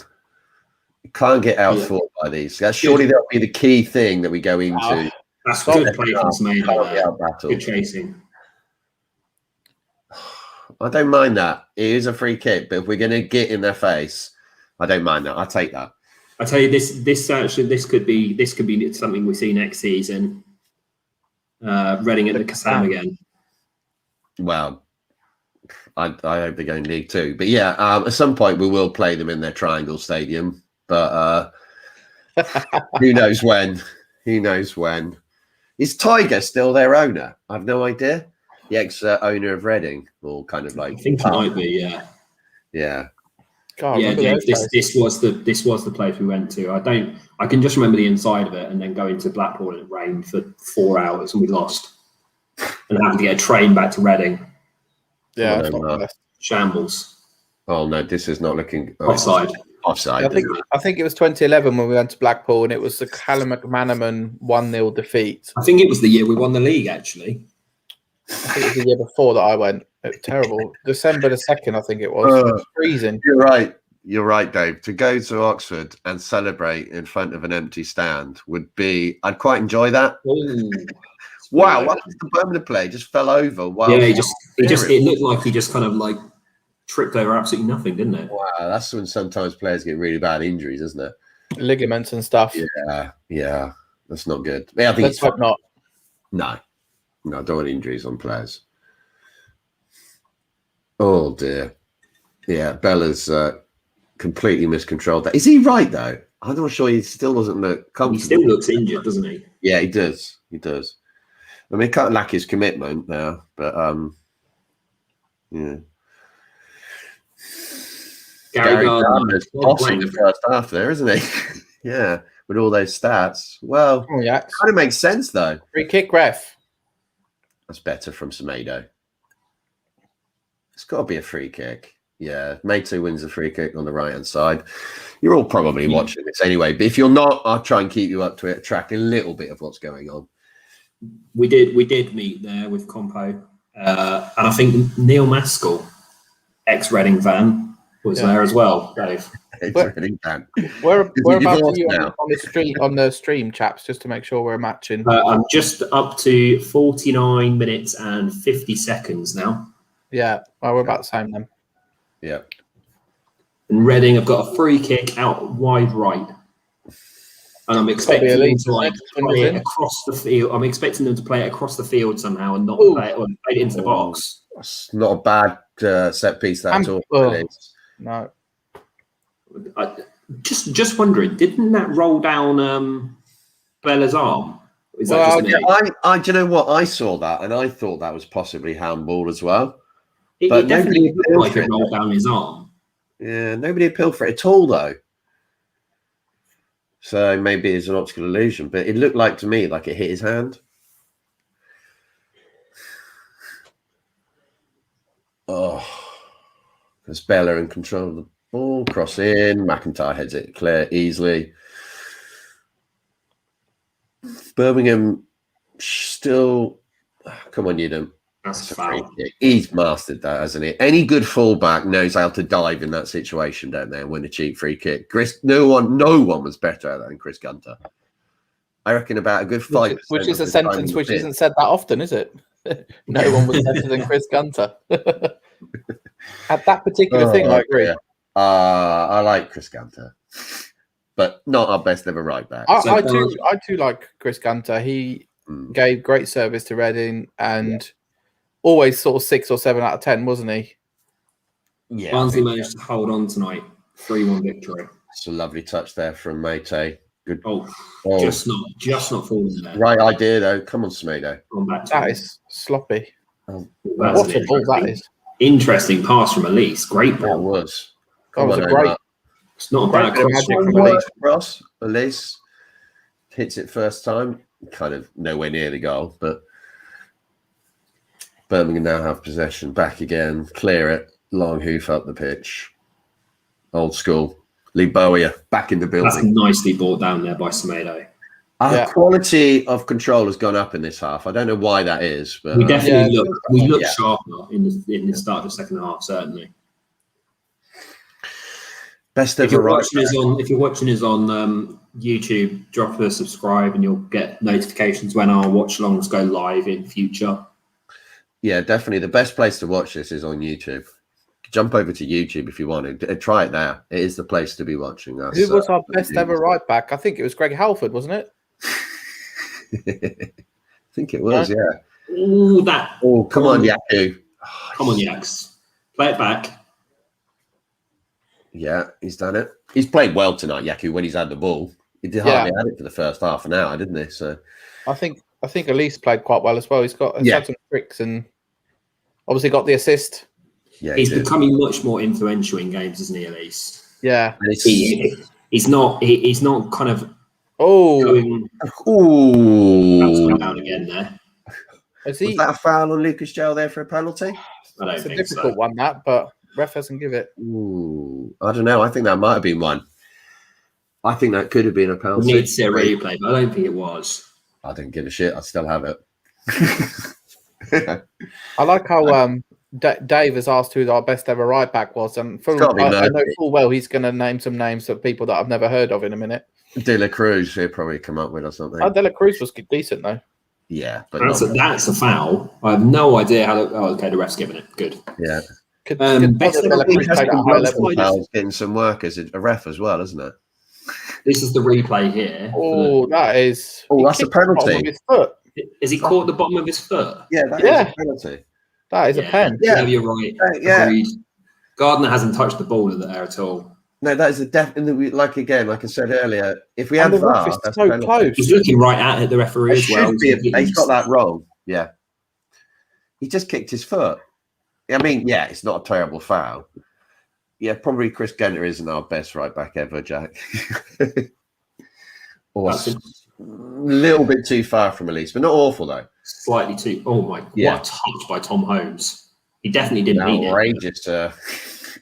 You can't get outthought by these. Surely that'll be the key thing that we go into. That's good play from Smaina. Good chasing. I don't mind that. It is a free kick, but if we're going to get in their face, I don't mind that. I'll take that. I tell you, this could be something we see next season. Reading at the Kassam again. Well, I hope they're going League Two, but yeah, at some point we will play them in their Triangle Stadium. But who knows when? Who knows when? Is Tiger still their owner? I've no idea. The ex-owner of Reading, or kind of like. I think it might be, yeah. Yeah. God, yeah, this was the place we went to. I can just remember the inside of it, and then going to Blackpool and it rained for 4 hours and we lost, and having to get a train back to Reading. Yeah, shambles. Oh no, this is not looking offside. Offside. I think it was 2011 when we went to Blackpool, and it was the Callum McManaman 1-0 defeat. I think it was the year we won the league. Actually, I think it was the year before that I went. It was terrible. December 2nd, I think it was. It was freezing. You're right, Dave. To go to Oxford and celebrate in front of an empty stand would be. I'd quite enjoy that. Ooh, wow, what did the Birmingham play? Just fell over. Wow. Yeah, it looked like he just kind of like tripped over absolutely nothing, didn't it? Wow, that's when sometimes players get really bad injuries, isn't it? Ligaments and stuff. Yeah, that's not good. Yeah, I think let's hope not. No, I don't want injuries on players. Oh dear. Yeah, Bella's completely miscontrolled that. Is he right though? I'm not sure. He still doesn't look comfortable. He still looks injured, doesn't he? Yeah, he does. He does. I mean, he can't lack his commitment now, but yeah. Gary Gardner's bossing the first half there, isn't he? Yeah, with all those stats. Well, kind of makes sense though. Free kick, ref. That's better from Semedo. It's got to be a free kick. Yeah, Mato wins a free kick on the right-hand side. You're all probably watching this anyway, but if you're not, I'll try and keep you up to it, track a little bit of what's going on. We did meet there with Compo, and I think Neil Maskell, ex-Reading fan, was there as well, Dave. Ex-Reading fan. Whereabouts are you on the stream, chaps, just to make sure we're matching? I'm just up to 49 minutes and 50 seconds now. Yeah, well, we're about the same then. Yeah. And Reading have got a free kick out wide right. And I'm Probably expecting at them least to like when play it's it in. across the field. I'm expecting them to play it across the field somehow and not Ooh. play it into the box. It's not a bad set piece that at all. No. Just wondering, didn't that roll down Bella's arm? Is that Well, just me? I do you know what? I saw that and I thought that was possibly handball as well. It But definitely nobody looked appealed like for it it. rolled down his arm. Yeah, nobody appealed for it at all, though. So maybe it's an optical illusion, but it looked like to me like it hit his hand. Oh, there's Bella in control of the ball. Cross in. McIntyre heads it clear easily. Birmingham still. Come on, Udom. That's a foul. He's mastered that, hasn't he? Any good fullback knows how to dive in that situation, don't they? And win a cheap free kick. No one was better at that than Chris Gunter. I reckon about a good 5%. Which is a sentence which isn't said that often, is it? No one was better than Chris Gunter. At that particular thing, I agree. Yeah. I like Chris Gunter, but not our best ever right back. I too like Chris Gunter. He gave great service to Reading and always sort of 6 or 7 out of 10, wasn't he? Yeah. Barnsley managed to hold on tonight. 3-1 victory. It's a lovely touch there from Mate. Good. Just not falling there. Right idea though. Come on, Smedo. That is sloppy. What a ball that is. Interesting pass from Elise. Great ball. That was. That was a great. It's not a bad cross from Elise. Elise hits it first time. Kind of nowhere near the goal, but Birmingham now have possession. Back again. Clear it. Long hoof up the pitch. Old school. Lee Bowyer back in the building. That's nicely brought down there by Semedo. Our quality of control has gone up in this half. I don't know why that is, but we definitely look sharper in the start of the second half. Certainly. Best ever. If you're watching us on YouTube, drop a subscribe and you'll get notifications when our watch-alongs go live in future. Yeah, definitely. The best place to watch this is on YouTube. Jump over to YouTube if you want to. Try it there. It is the place to be watching us. Who was our best ever right back? I think it was Greg Halford, wasn't it? I think it was, yeah. Oh, come on, Yaku. Come on, Yaks. Play it back. Yeah, he's done it. He's played well tonight, Yaku, when he's had the ball. He did hardly had it for the first half an hour, didn't he? So I think Elise played quite well as well. He's had some tricks and obviously got the assist. Yeah, he's becoming much more influential in games, isn't he, Elise? Yeah. He's not kind of going down again there. Was that a foul on Lucas Gell there for a penalty? It's a difficult one, but ref doesn't give it. I don't know. I think that might have been one. I think that could have been a penalty. We need to see a replay, but I don't think it was. I didn't give a shit. I still have it. I like how Dave has asked who our best ever right back was, and I know full well he's going to name some names of people that I've never heard of in a minute. De La Cruz, he'll probably come up with or something. De La Cruz was decent though. Yeah, but that's a foul. I have no idea how. The ref's giving it. Good. Yeah. Getting some work as a ref as well, isn't it? This is the replay here. That's a penalty. Is he caught the bottom of his foot? Yeah, that is a penalty. That is a pen. Yeah, you're right. Agreed. Gardner hasn't touched the ball in the air at all. No, that is a definitely like I said earlier. If we had the VAR, that's so close. He's looking right at it, the referee as well. He's got that wrong. Yeah, he just kicked his foot. I mean, yeah, it's not a terrible foul. Yeah, probably Chris Gunter isn't our best right back ever, Jack. Or a little bit too far from Elise, but not awful though. Slightly too. Oh my! What a touch by Tom Holmes. He definitely didn't mean it. Outrageous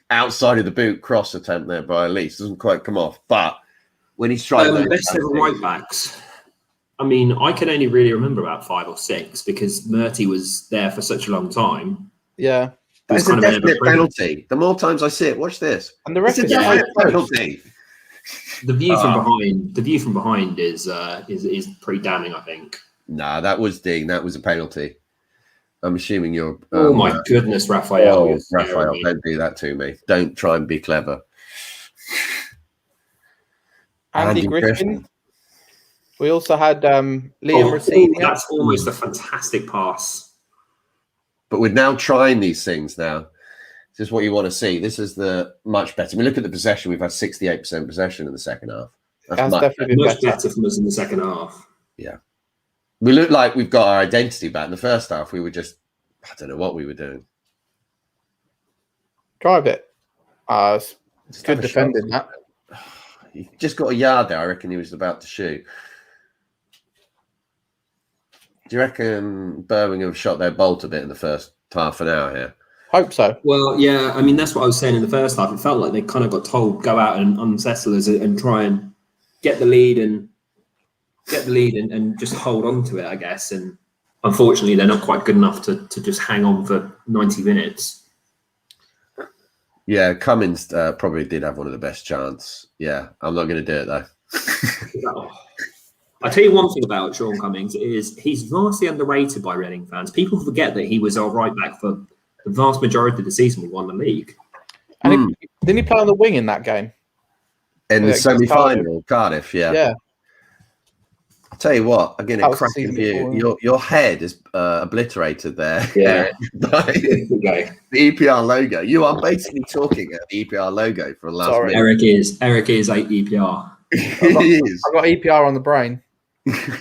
outside of the boot cross attempt there by Elise. Doesn't quite come off, but when he's trying the best ever right backs. I mean, I can only really remember about 5 or 6 because Murty was there for such a long time. Yeah. It's a definite penalty. The more times I see it, watch this. And the rest is a definite penalty. The view from behind is pretty damning, I think. Nah, that was Dean. That was a penalty. I'm assuming you're. Oh my goodness, Raphael! Raphael, don't do that to me. Don't try and be clever. Andy Griffin. We also had Liam receiving it. That's almost a fantastic pass. But we're now trying these things now. This is what you want to see. This is the much better. I mean, look at the possession. We've had 68% possession in the second half. That's definitely been much better from us in the second half. Yeah. We look like we've got our identity back. In the first half, we were just, I don't know what we were doing. Drive it. It's good defending that. He just got a yard there. I reckon he was about to shoot. Do you reckon Birmingham shot their bolt a bit in the first half an hour here? Hope so. Well, yeah, I mean, that's what I was saying in the first half. It felt like they kind of got told, go out and unsettle us and try and get the lead and just hold on to it, I guess. And unfortunately, they're not quite good enough to just hang on for 90 minutes. Yeah, Cummins probably did have one of the best chances. Yeah, I'm not going to do it, though. I tell you one thing about Sean Cummings is he's vastly underrated by Reading fans. People forget that he was our right back for the vast majority of the season we won the league. And didn't he play on the wing in that game? In the semi-final, Cardiff, yeah. Yeah. I'll tell you what, I'm getting a cracking view. Your head is obliterated there. Yeah. The EPR logo. You are basically talking at the EPR logo for the last minute. Eric is 8 EPR. I've got EPR on the brain.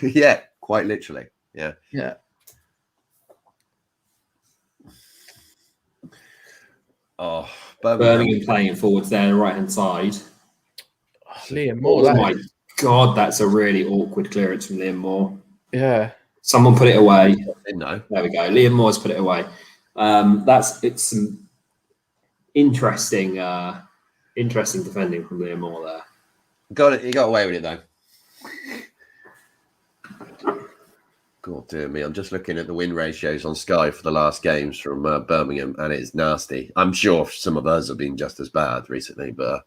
Yeah, quite literally. Yeah. Yeah. Oh, Birmingham playing forwards there, right hand side. Liam Moore. Oh my God, that's a really awkward clearance from Liam Moore. Yeah. Someone put it away. No. There we go. Liam Moore's put it away. It's some interesting defending from Liam Moore there. Got it. He got away with it though. God dear me! I'm just looking at the win ratios on Sky for the last games from Birmingham, and it's nasty. I'm sure some of us have been just as bad recently, but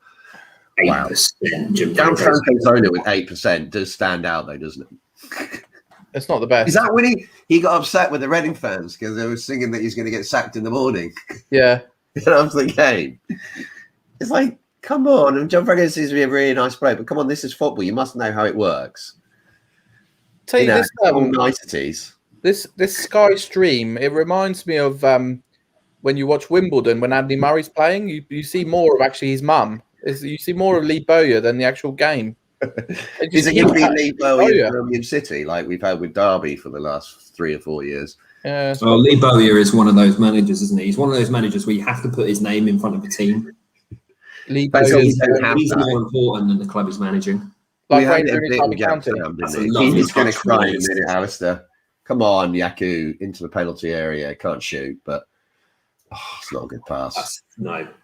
8%. wow. Gianfranco with 8% does stand out though, doesn't it? It's not the best. Is that when he got upset with the Reading fans because they were singing that he's going to get sacked in the morning? Yeah. After the game. It's like, come on. And Gianfranco seems to be a really nice player, but come on, this is football. You must know how it works. Tell you this, all niceties. This Sky stream, it reminds me of when you watch Wimbledon when Andy Murray's playing. You see more of actually his mum. You see more of Lee Bowyer than the actual game. Is it going to be Lee Bowyer in Birmingham City like we've had with Derby for the last 3 or 4 years? Yeah. Well, Lee Bowyer is one of those managers, isn't he? He's one of those managers where you have to put his name in front of the team. Lee Bowyer he's more important than the club he's managing. Like He's going to cry in a minute, Alistair. Come on, Yaku, into the penalty area. Can't shoot, but it's not a good pass.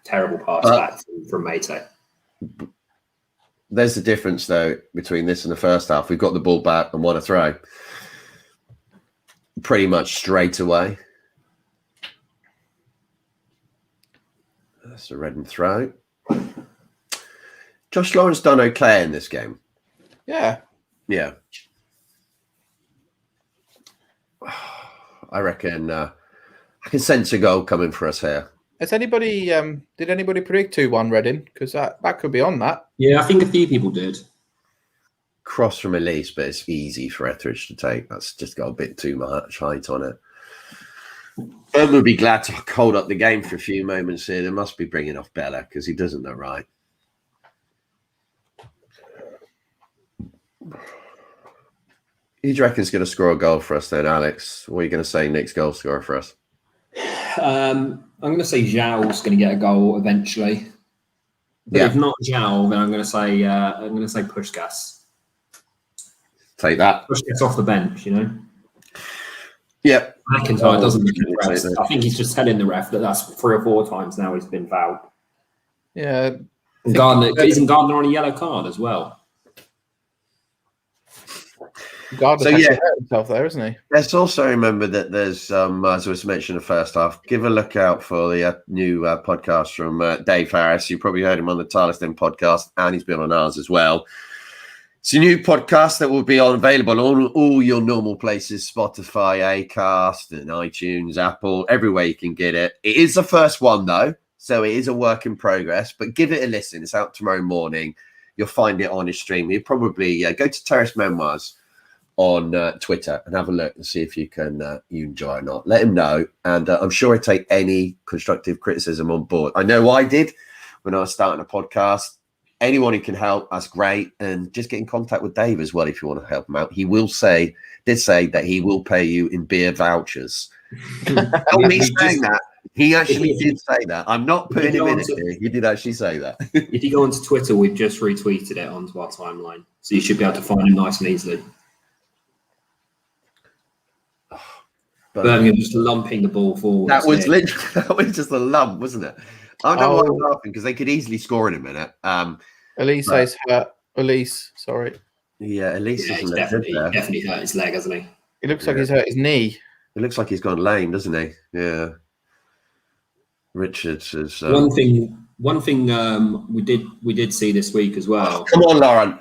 Terrible pass back from Mate. There's the difference, though, between this and the first half. We've got the ball back and won a throw pretty much straight away. That's a Reading throw. Josh Lawrence done okay in this game. Yeah. Yeah. I reckon I can sense a goal coming for us here. Has anybody did anybody predict 2-1 Reading? Because that could be on that. Yeah, I think a few people did. Cross from Elise, but it's easy for Etheridge to take. That's just got a bit too much height on it. Ben would be glad to hold up the game for a few moments here. They must be bringing off Bella because he doesn't look right. Who do you reckon's going to score a goal for us then, Alex? What are you going to say next goal scorer for us? I'm going to say Zhao's going to get a goal eventually. But if not Zhao, then I'm going to say Puskás. Take that. Puskás off the bench, you know. Yep. McIntyre doesn't look impressed. I think he's just telling the ref that's 3 or 4 times now he's been fouled. Yeah. And Gardner on a yellow card as well. Gardner's himself there, isn't he? Let's also remember that there's, as was mentioned in the first half, give a look out for the new podcast from Dave Harris. You probably heard him on the Tireless Den podcast, and he's been on ours as well. It's a new podcast that will be available on all your normal places, Spotify, Acast, and iTunes, Apple, everywhere you can get it. It is the first one, though, so it is a work in progress, but give it a listen. It's out tomorrow morning. You'll find it on his stream. You probably go to Terrace Memoirs on Twitter and have a look and see if you can you enjoy it or not. Let him know, and I'm sure I'd take any constructive criticism on board. I know I did when I was starting a podcast. Anyone who can help, that's great, and just get in contact with Dave as well if you want to help him out. He did say that he will pay you in beer vouchers. Not me saying that. He actually did say that. I'm not putting him in it here. He did actually say that. If you go onto Twitter, we've just retweeted it onto our timeline, so you should be able to find him nice and easily. Birmingham just lumping the ball forward. That was literally that was just a lump, wasn't it? I don't know why I'm laughing, because they could easily score in a minute. Elise's hurt. Elise, sorry. Yeah, Elise he's definitely hurt his leg, hasn't he? It looks like he's hurt his knee. It looks like he's gone lame, doesn't he? Yeah. Richards is one thing we did see this week as well. Come on, Lauren.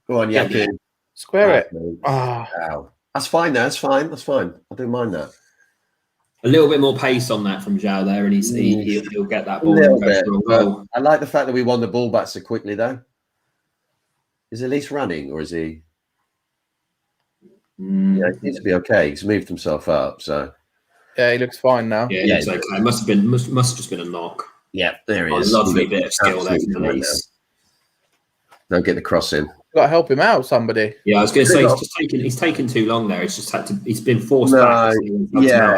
Go on, yeah. Square it. Wow. That's fine. That's fine. I don't mind that. A little bit more pace on that from Zhao there, and he'll get that ball. Goal. I like the fact that we won the ball back so quickly, though. Is Elise running, or is he? Yeah, he needs to be okay. He's moved himself up, so. Yeah, he looks fine now. Yeah, he looks okay. Must have just been a knock. Yeah, there he is. Lovely bit of skill there from Elise. Don't get the cross in. Got to help him out, somebody. Yeah, I was going to say he's taken too long there. He's been forced back. Yeah,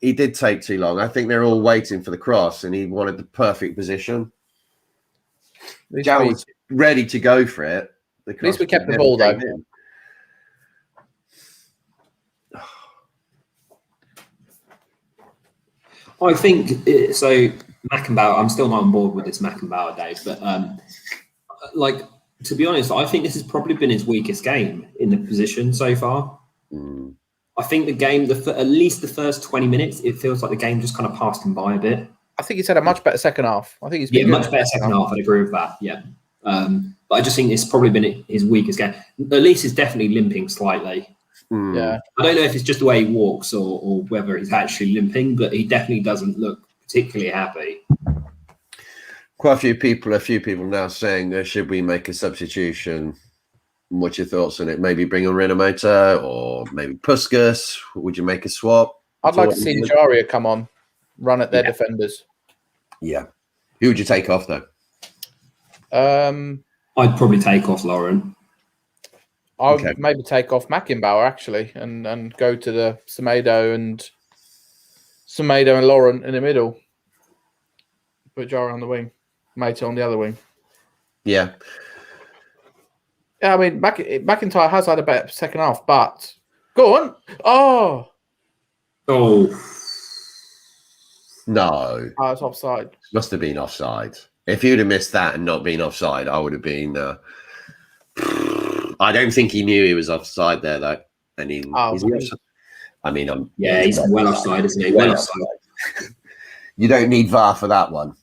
he did take too long. I think they're all waiting for the cross, and he wanted the perfect position. Zhao was ready to go for it. At least we kept the ball, though. I think so. Mackenbauer, I'm still not on board with this Mackenbauer, Dave, but to be honest, I think this has probably been his weakest game in the position so far. I think the game, at least the first 20 minutes, it feels like the game just kind of passed him by a bit. I think he's had a much better second half. I think he's been much better second half. I'd agree with that. Yeah, but I just think it's probably been his weakest game. Elise is definitely limping slightly. Yeah, I don't know if it's just the way he walks or whether he's actually limping, but he definitely doesn't look particularly happy. Quite a few people now saying, should we make a substitution? What's your thoughts on it? Maybe bring on Renamoto or maybe Puskas? Would you make a swap? I'd like to see Jaria come on, run at their defenders. Yeah. Who would you take off, though? I'd probably take off Lauren. I would maybe take off Mackenbauer, actually, and go to the Semedo and Lauren in the middle. Put Jaria on the wing. Mate on the other wing. Yeah. Yeah, I mean, McIntyre has had a better second half, but go on. Oh. No. It's offside. Must have been offside. If you'd have missed that and not been offside, I would have been. I don't think he knew he was offside there, though. And he's well offside, isn't he? Well offside. You don't need VAR for that one.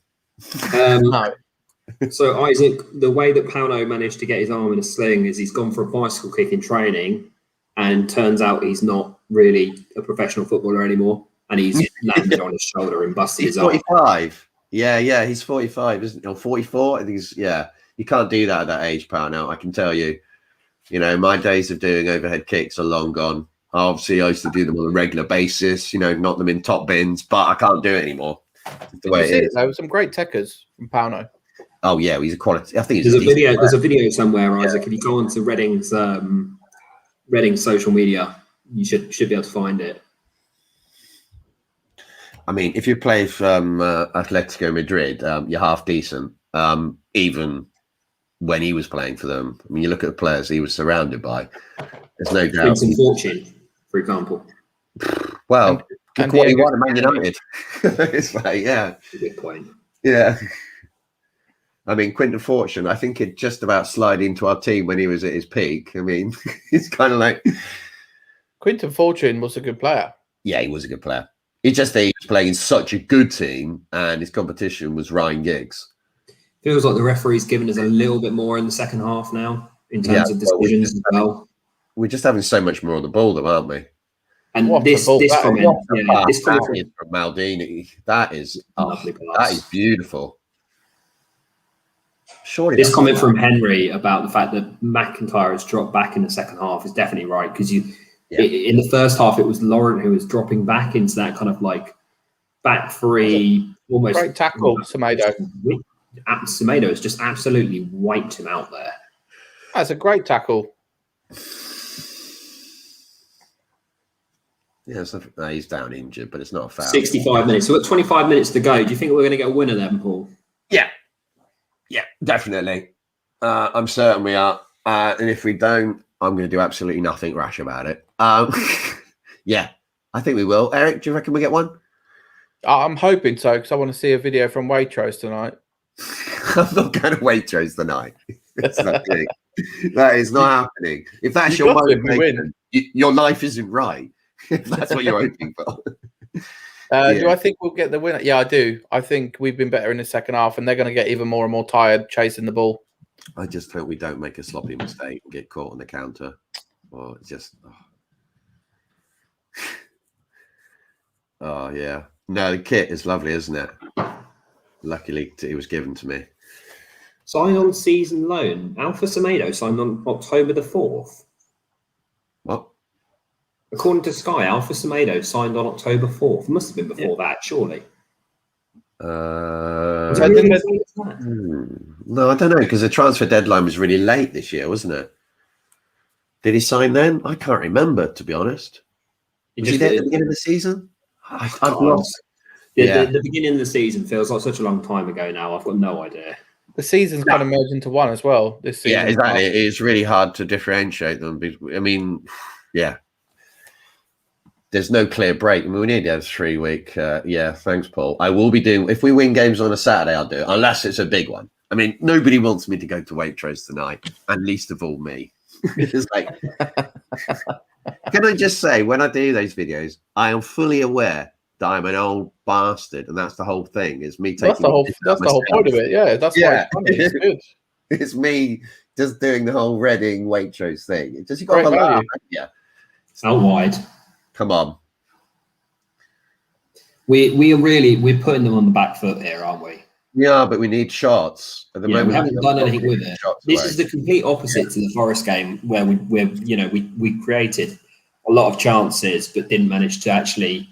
No. So, Isaac, the way that Pauno managed to get his arm in a sling is he's gone for a bicycle kick in training, and turns out he's not really a professional footballer anymore, and he's landed on his shoulder and busted his arm. 45. Yeah, he's 45, isn't he? Or 44? I think he's, you can't do that at that age, Pauno. I can tell you. You know, my days of doing overhead kicks are long gone. Obviously, I used to do them on a regular basis, knock them in top bins, but I can't do it anymore. The way it is. There were some great techers from Pauno. Oh yeah, he's a quality. I think there's a video somewhere, Isaac. If you go onto Reading's social media, you should be able to find it. I mean, if you play from Atletico Madrid, you're half decent. Even when he was playing for them, I mean, you look at the players he was surrounded by. There's no doubt. Quinton Fortune, for example. Well, look what he won at Man United. It's like, yeah. Good point. Yeah. I mean, Quinton Fortune, I think he'd just about slide into our team when he was at his peak. I mean, it's kind of like... Quinton Fortune was a good player. Yeah, he was a good player. It's just that he was playing in such a good team and his competition was Ryan Giggs. Feels like the referee's given us a little bit more in the second half now in terms of decisions as well. We're just having so much more on the ball, though, aren't we? And this comment from Maldini, that is beautiful. Surely This that's comment not from Henry about the fact that McIntyre has dropped back in the second half is definitely right, because in the first half it was Laurent who was dropping back into that kind of like back three, almost Great tackle, Semedo. Semedo has just absolutely wiped him out there. That's a great tackle. Yeah, no, he's down injured, but it's not a foul. 65 minutes. So at 25 minutes to go, do you think we're going to get a winner then, Paul? Yeah, definitely. I'm certain we are. And if we don't, I'm going to do absolutely nothing rash about it. Yeah, I think we will. Eric, do you reckon we get one? I'm hoping so, because I want to see a video from Waitrose tonight. I'm not going to Waitrose tonight. That's not good. That is not happening. If that's your motivation, your life isn't right. If that's what you're hoping for. Do I think we'll get the winner? Yeah, I do. I think we've been better in the second half, and they're going to get even more and more tired chasing the ball. I just hope we don't make a sloppy mistake and get caught on the counter. Or it's just... Oh, yeah. No, the kit is lovely, isn't it? Luckily, it was given to me. Signed on season loan. Alpha Semedo signed on October the 4th. What? According to Sky, Alpha Semedo signed on October 4th. It must have been before that, surely. No, I don't know, because the transfer deadline was really late this year, wasn't it? Did he sign then? I can't remember, to be honest. Was he there at the beginning of the season? I've lost. The beginning of the season feels like such a long time ago now. I've got no idea. The season's kind of merged into one as well. This season, Yeah, exactly. It's really hard to differentiate them. I mean, yeah. There's no clear break. I mean, we need to have a 3 week. Yeah, thanks, Paul. I will be doing, if we win games on a Saturday, I'll do it, unless it's a big one. I mean, nobody wants me to go to Waitrose tonight, and least of all me. It's like, can I just say, when I do those videos, I am fully aware that I'm an old bastard, and that's the whole thing. Is me taking. That's the whole point of it. Yeah, that's why it's funny. It's good. It's me just doing the whole Reading Waitrose thing. It's just you got to laugh. Yeah. Out wide. Come on. We're putting them on the back foot here, aren't we? Yeah, but we need shots. At the moment, we haven't done anything with it. This is the complete opposite to the Forest game, where we created a lot of chances but didn't manage to actually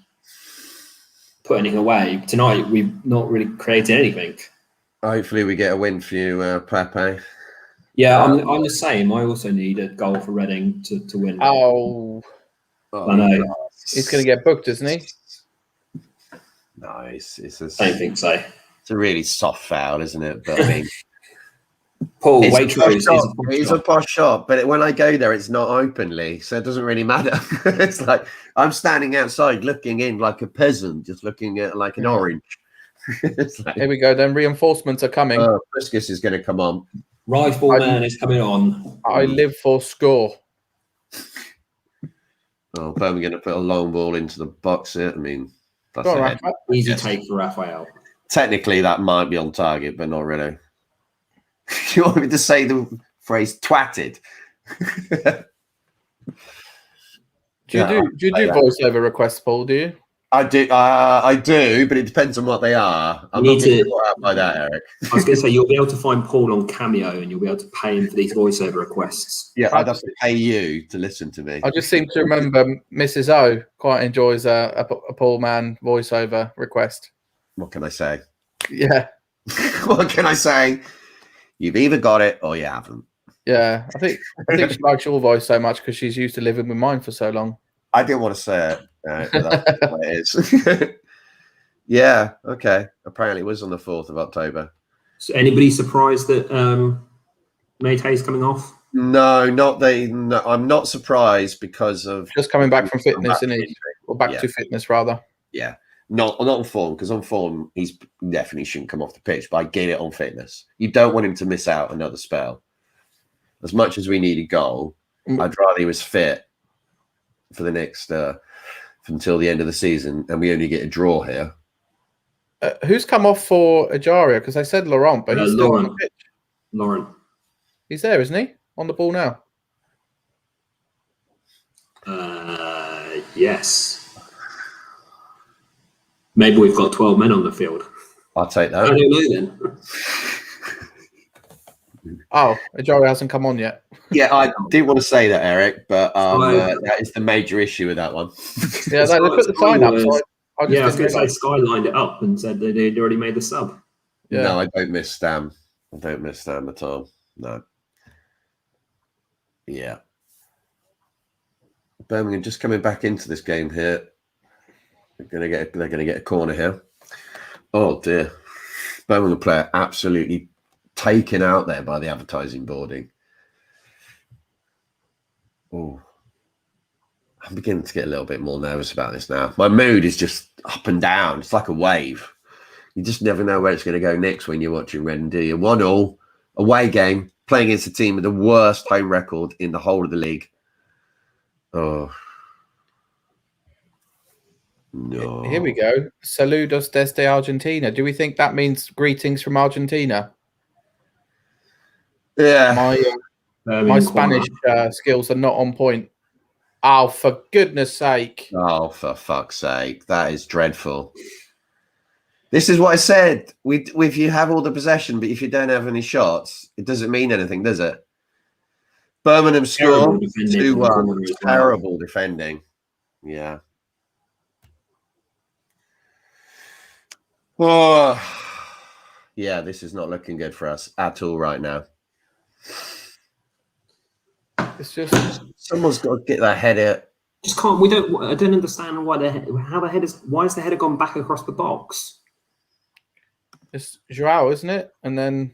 put anything away. Tonight we've not really created anything. Hopefully we get a win for you, Pepe. Yeah, I'm the same. I also need a goal for Reading to win. Oh, I know. He's going to get booked, isn't he? No, it's I don't think so. It's a really soft foul, isn't it? But I mean, Paul, it's a posh shot, but when I go there, it's not openly, so it doesn't really matter. It's like I'm standing outside looking in like a peasant, just looking at like an orange. It's like, here we go. Then reinforcements are coming. Priscus is going to come on. Rifle man is coming on. I live for score. Oh, Birmingham going to put a long ball into the box here. I mean, that's easy take for Raphael. Technically, that might be on target, but not really. You want me to say the phrase "twatted"? Do you do voiceover requests, Paul? Do you? I do, but it depends on what they are. I'm not getting caught out by that, Eric. I was going to say you'll be able to find Paul on Cameo, and you'll be able to pay him for these voiceover requests. Yeah, I'd have to pay you to listen to me. I just seem to remember Mrs. O quite enjoys a Paul Mann voiceover request. What can I say? Yeah. What can I say? You've either got it or you haven't. Yeah, I think she likes your voice so much because she's used to living with mine for so long. I didn't want to say it, but that's what it is. Yeah, okay. Apparently it was on the 4th of October. So anybody surprised that Maytay's coming off? No, no, I'm not surprised because of just coming back from fitness, isn't he? Or back to fitness, rather. Yeah. Not on form, because on form he definitely shouldn't come off the pitch, but I get it on fitness. You don't want him to miss out another spell. As much as we need a goal, I'd rather he was fit for the next until the end of the season, and we only get a draw here. Who's come off for Ajaria? Because they said Laurent, but he's still on the pitch. Laurent. He's there, isn't he? On the ball now. Yes. Maybe we've got 12 men on the field. I'll take that. I don't know then. Oh, Joey hasn't come on yet. Yeah, I did want to say that, Eric, but that is the major issue with that one. Yeah, they put the sign up. So I yeah, I was going to say realise. Sky lined it up and said they'd already made the sub. Yeah. No, I don't miss Stam. I don't miss Stam at all. No. Yeah. Birmingham just coming back into this game here. They're gonna get a corner here. Oh dear. Birmingham player absolutely taken out there by the advertising boarding. Oh. I'm beginning to get a little bit more nervous about this now. My mood is just up and down. It's like a wave. You just never know where it's going to go next when you're watching Reading, do you? 1-1, away game, playing against a team with the worst home record in the whole of the league. Oh. No. Here we go. Saludos desde Argentina. Do we think that means greetings from Argentina? Yeah. My Spanish skills are not on point. Oh, for goodness sake. Oh, for fuck's sake. That is dreadful. This is what I said. If you have all the possession, but if you don't have any shots, it doesn't mean anything, does it? Birmingham score 2-1. Terrible defending. Yeah. Oh, yeah, this is not looking good for us at all right now. It's just someone's got to get that header. Just can't. I don't understand why why is the header gone back across the box? It's Joao, isn't it? And then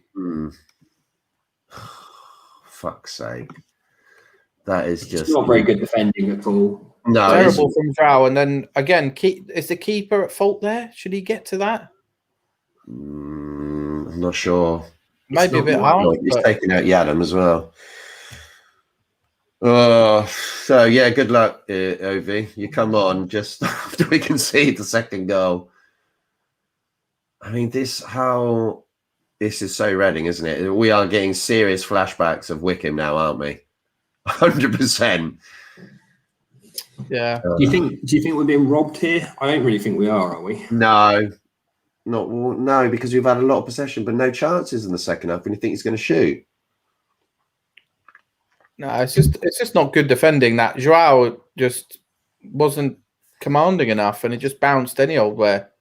fuck's sake. That is just not very good defending at all. No, terrible from Joao. And then again, is the keeper at fault there? Should he get to that? I'm not sure. Maybe a bit hard. He's taking out Yadam as well. So yeah, good luck, Ovi. You come on just after we concede the second goal. I mean, this is so Reading, isn't it? We are getting serious flashbacks of Wickham now, aren't we? 100%. Yeah. Do you think we're being robbed here? I don't really think we are we? No, no, because we've had a lot of possession, but no chances in the second half. And you think he's going to shoot? No, it's just not good defending. That Joao just wasn't commanding enough, and it just bounced any old where.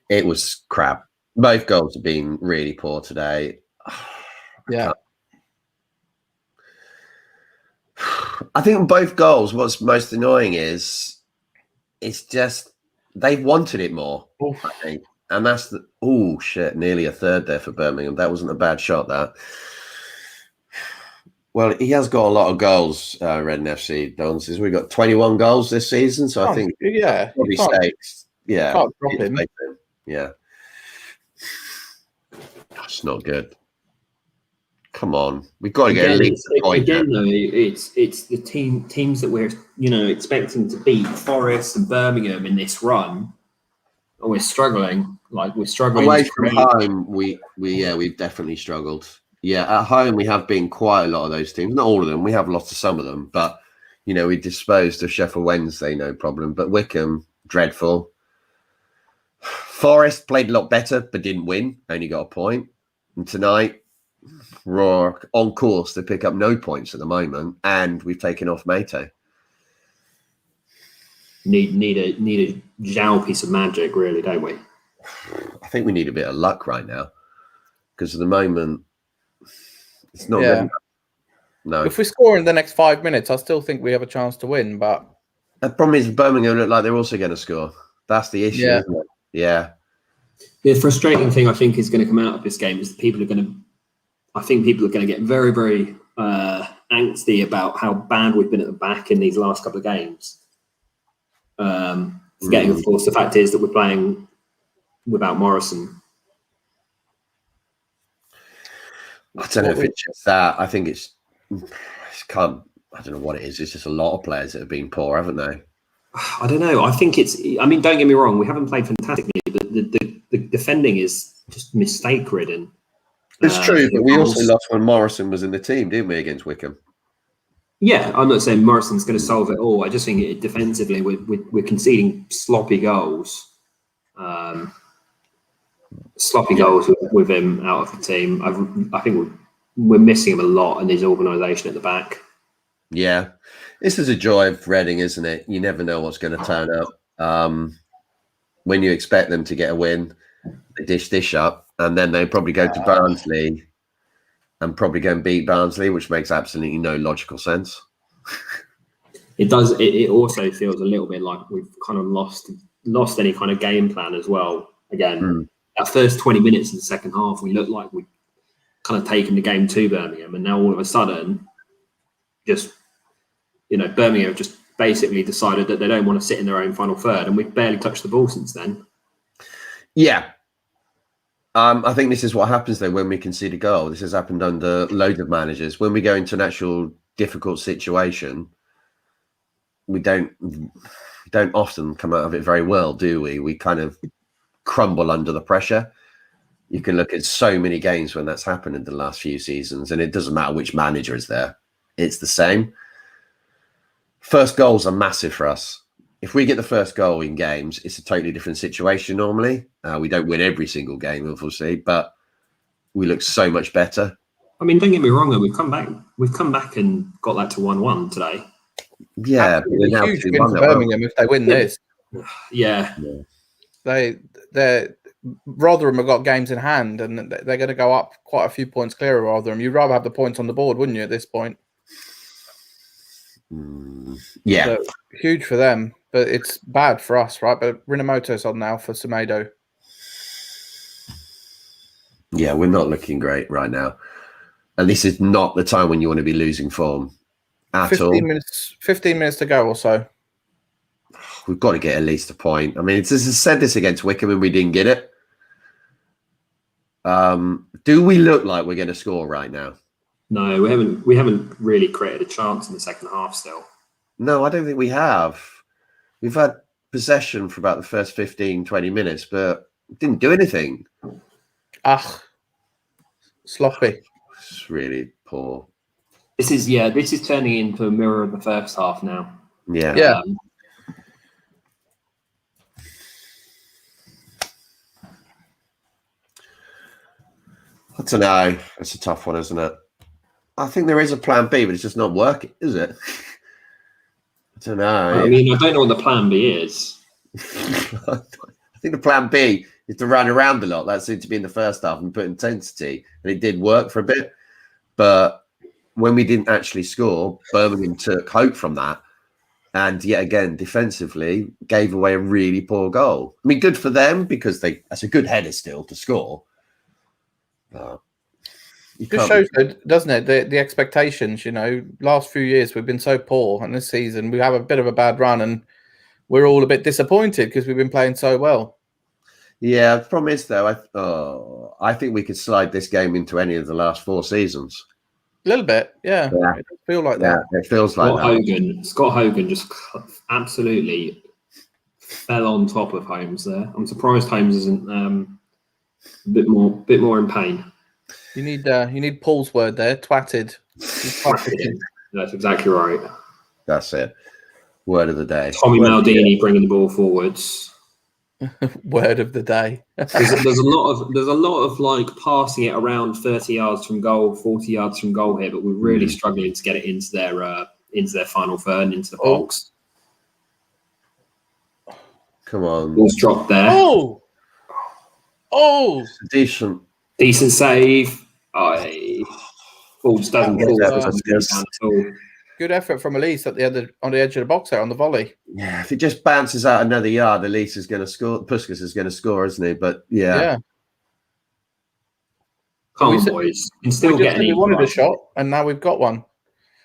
It was crap. Both goals have been really poor today. Yeah. I think both goals, what's most annoying is it's just they've wanted it more, I think. And that's the nearly a third there for Birmingham. That wasn't a bad shot, that. Well, he has got a lot of goals, Reading FC, Dons. We've got 21 goals this season, so I think probably stakes. Yeah. Can't drop him. Yeah. That's not good. Come on, we've got to get at least a point. Again, though, it's the teams that we're expecting to beat Forest and Birmingham in this run. Oh, we're struggling. We're struggling away from home. We've definitely struggled. Yeah, at home we have been quite a lot of those teams. Not all of them. We have lost to some of them, but we disposed of Sheffield Wednesday, no problem. But Wickham, dreadful. Forest played a lot better, but didn't win. Only got a point. And tonight, we're on course to pick up no points at the moment, and we've taken off Mate. Need a Zhao piece of magic, really, don't we? I think we need a bit of luck right now, because at the moment it's not good enough. No. If we score in the next 5 minutes, I still think we have a chance to win. But the problem is Birmingham look like they're also going to score. That's the issue, isn't it? Yeah. The frustrating thing I think is going to come out of this game is that people are going to get very, very angsty about how bad we've been at the back in these last couple of games. Forgetting, of course, the fact is that we're playing without Morrison. I don't know if it's just that. I think it's I don't know what it is. It's just a lot of players that have been poor, haven't they? I don't know. I think don't get me wrong. We haven't played fantastically, but the defending is just mistake-ridden. It's true, but we also lost when Morrison was in the team, didn't we, against Wickham? Yeah, I'm not saying Morrison's going to solve it all. I just think defensively we're conceding sloppy goals. sloppy goals with him out of the team. I think we're missing him a lot in his organisation at the back. Yeah, this is a joy of Reading, isn't it? You never know what's going to turn up. When you expect them to get a win, they dish up, and then they probably go to Barnsley and probably go and beat Barnsley, which makes absolutely no logical sense. It does. It also feels a little bit like we've kind of lost any kind of game plan as well. Again, that first 20 minutes in the second half, we looked like we kind of taken the game to Birmingham, and now all of a sudden, just Birmingham have just basically decided that they don't want to sit in their own final third, and we've barely touched the ball since then. Yeah. I think this is what happens though when we concede a goal. This has happened under loads of managers. When we go into an actual difficult situation, we don't often come out of it very well, do we? We kind of crumble under the pressure. You can look at so many games when that's happened in the last few seasons, and it doesn't matter which manager is there. It's the same. First goals are massive for us. If we get the first goal in games, it's a totally different situation normally. We don't win every single game, obviously, but we look so much better. I mean, don't get me wrong, though. We've come back and got that to 1-1 today. Yeah, but now huge win for Birmingham if they win this. Yeah. They're Rotherham have got games in hand, and they're going to go up quite a few points clear of Rotherham. You'd rather have the points on the board, wouldn't you, at this point? Yeah. So, huge for them, but it's bad for us, right? But Rinamoto's on now for Semedo. Yeah, we're not looking great right now. And this is not the time when you want to be losing form at 15 minutes to go or so. We've got to get at least a point. I mean, it's said this against Wickham and we didn't get it. Do we look like we're going to score right now? No, we haven't really created a chance in the second half still. No, I don't think we have. We've had possession for about the first 15, 20 minutes, but didn't do anything. Sloppy. It's really poor. This is turning into a mirror of the first half now. Yeah. I don't know. It's a tough one, isn't it? I think there is a plan B, but it's just not working, is it? I don't know. I mean, I don't know what the plan B is. I think the plan B is to run around a lot. That seemed to be in the first half and put intensity, and it did work for a bit. But when we didn't actually score, Birmingham took hope from that. And yet again, defensively, gave away a really poor goal. I mean, good for them because that's a good header still to score. It just shows, doesn't it, the expectations, last few years we've been so poor, and this season we have a bit of a bad run, and we're all a bit disappointed because we've been playing so well. Yeah, the problem is, though, I think we could slide this game into any of the last 4 seasons. A little bit, yeah. It does feel like that. It feels like that. Scott Hogan just absolutely fell on top of Holmes there. I'm surprised Holmes isn't a bit more in pain. You need Paul's word there, twatted. Twatted. That's exactly right. That's it. Word of the day. Tommy Maldini bringing the ball forwards. Word of the day. there's a lot of like passing it around 30 yards from goal, 40 yards from goal here, but we're really struggling to get it into their final third, into the box. Come on. Ball's dropped there. Oh, decent save. Ball just doesn't fall at all. Good effort from Elise on the edge of the box there on the volley. Yeah, if it just bounces out another yard, Elise is going to score. Puskas is going to score, isn't he? But yeah. Come on, boys. We wanted a shot, and now we've got one.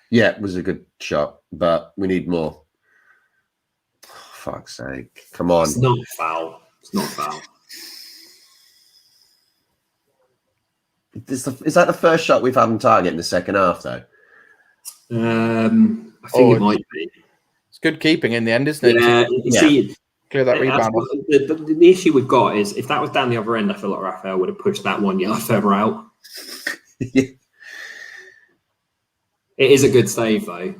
Yeah, it was a good shot, but we need more. Oh, fuck's sake. Come on. It's not foul. Is that the first shot we've had on target in the second half, though? I think it might be. It's good keeping in the end, isn't it? Yeah, see, clear that rebound. The issue we've got is if that was down the other end, I feel like Raphael would have pushed that 1 yard further out. It is a good save, though.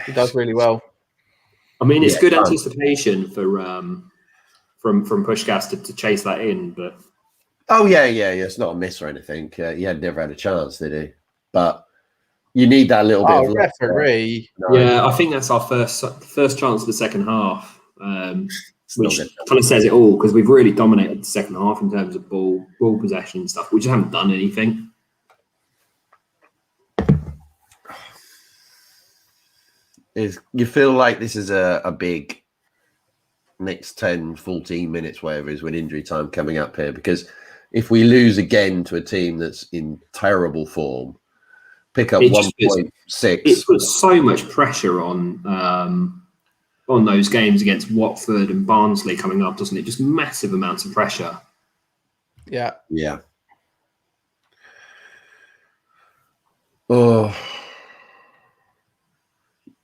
He does really well. I mean, it's good anticipation for from Puskás to chase that in, but Oh yeah. It's not a miss or anything. He had never had a chance, did he? But you need that little bit of luck. Referee. Yeah, I think that's our first chance of the second half, which good. kind of says it all because we've really dominated the second half in terms of ball possession and stuff. We just haven't done anything. You feel like this is a big next 10, 14 minutes, whatever it is, with injury time coming up here? Because if we lose again to a team that's in terrible form, pick up 1.6. It puts so much pressure on those games against Watford and Barnsley coming up, doesn't it? Just massive amounts of pressure. Yeah. Yeah. Oh.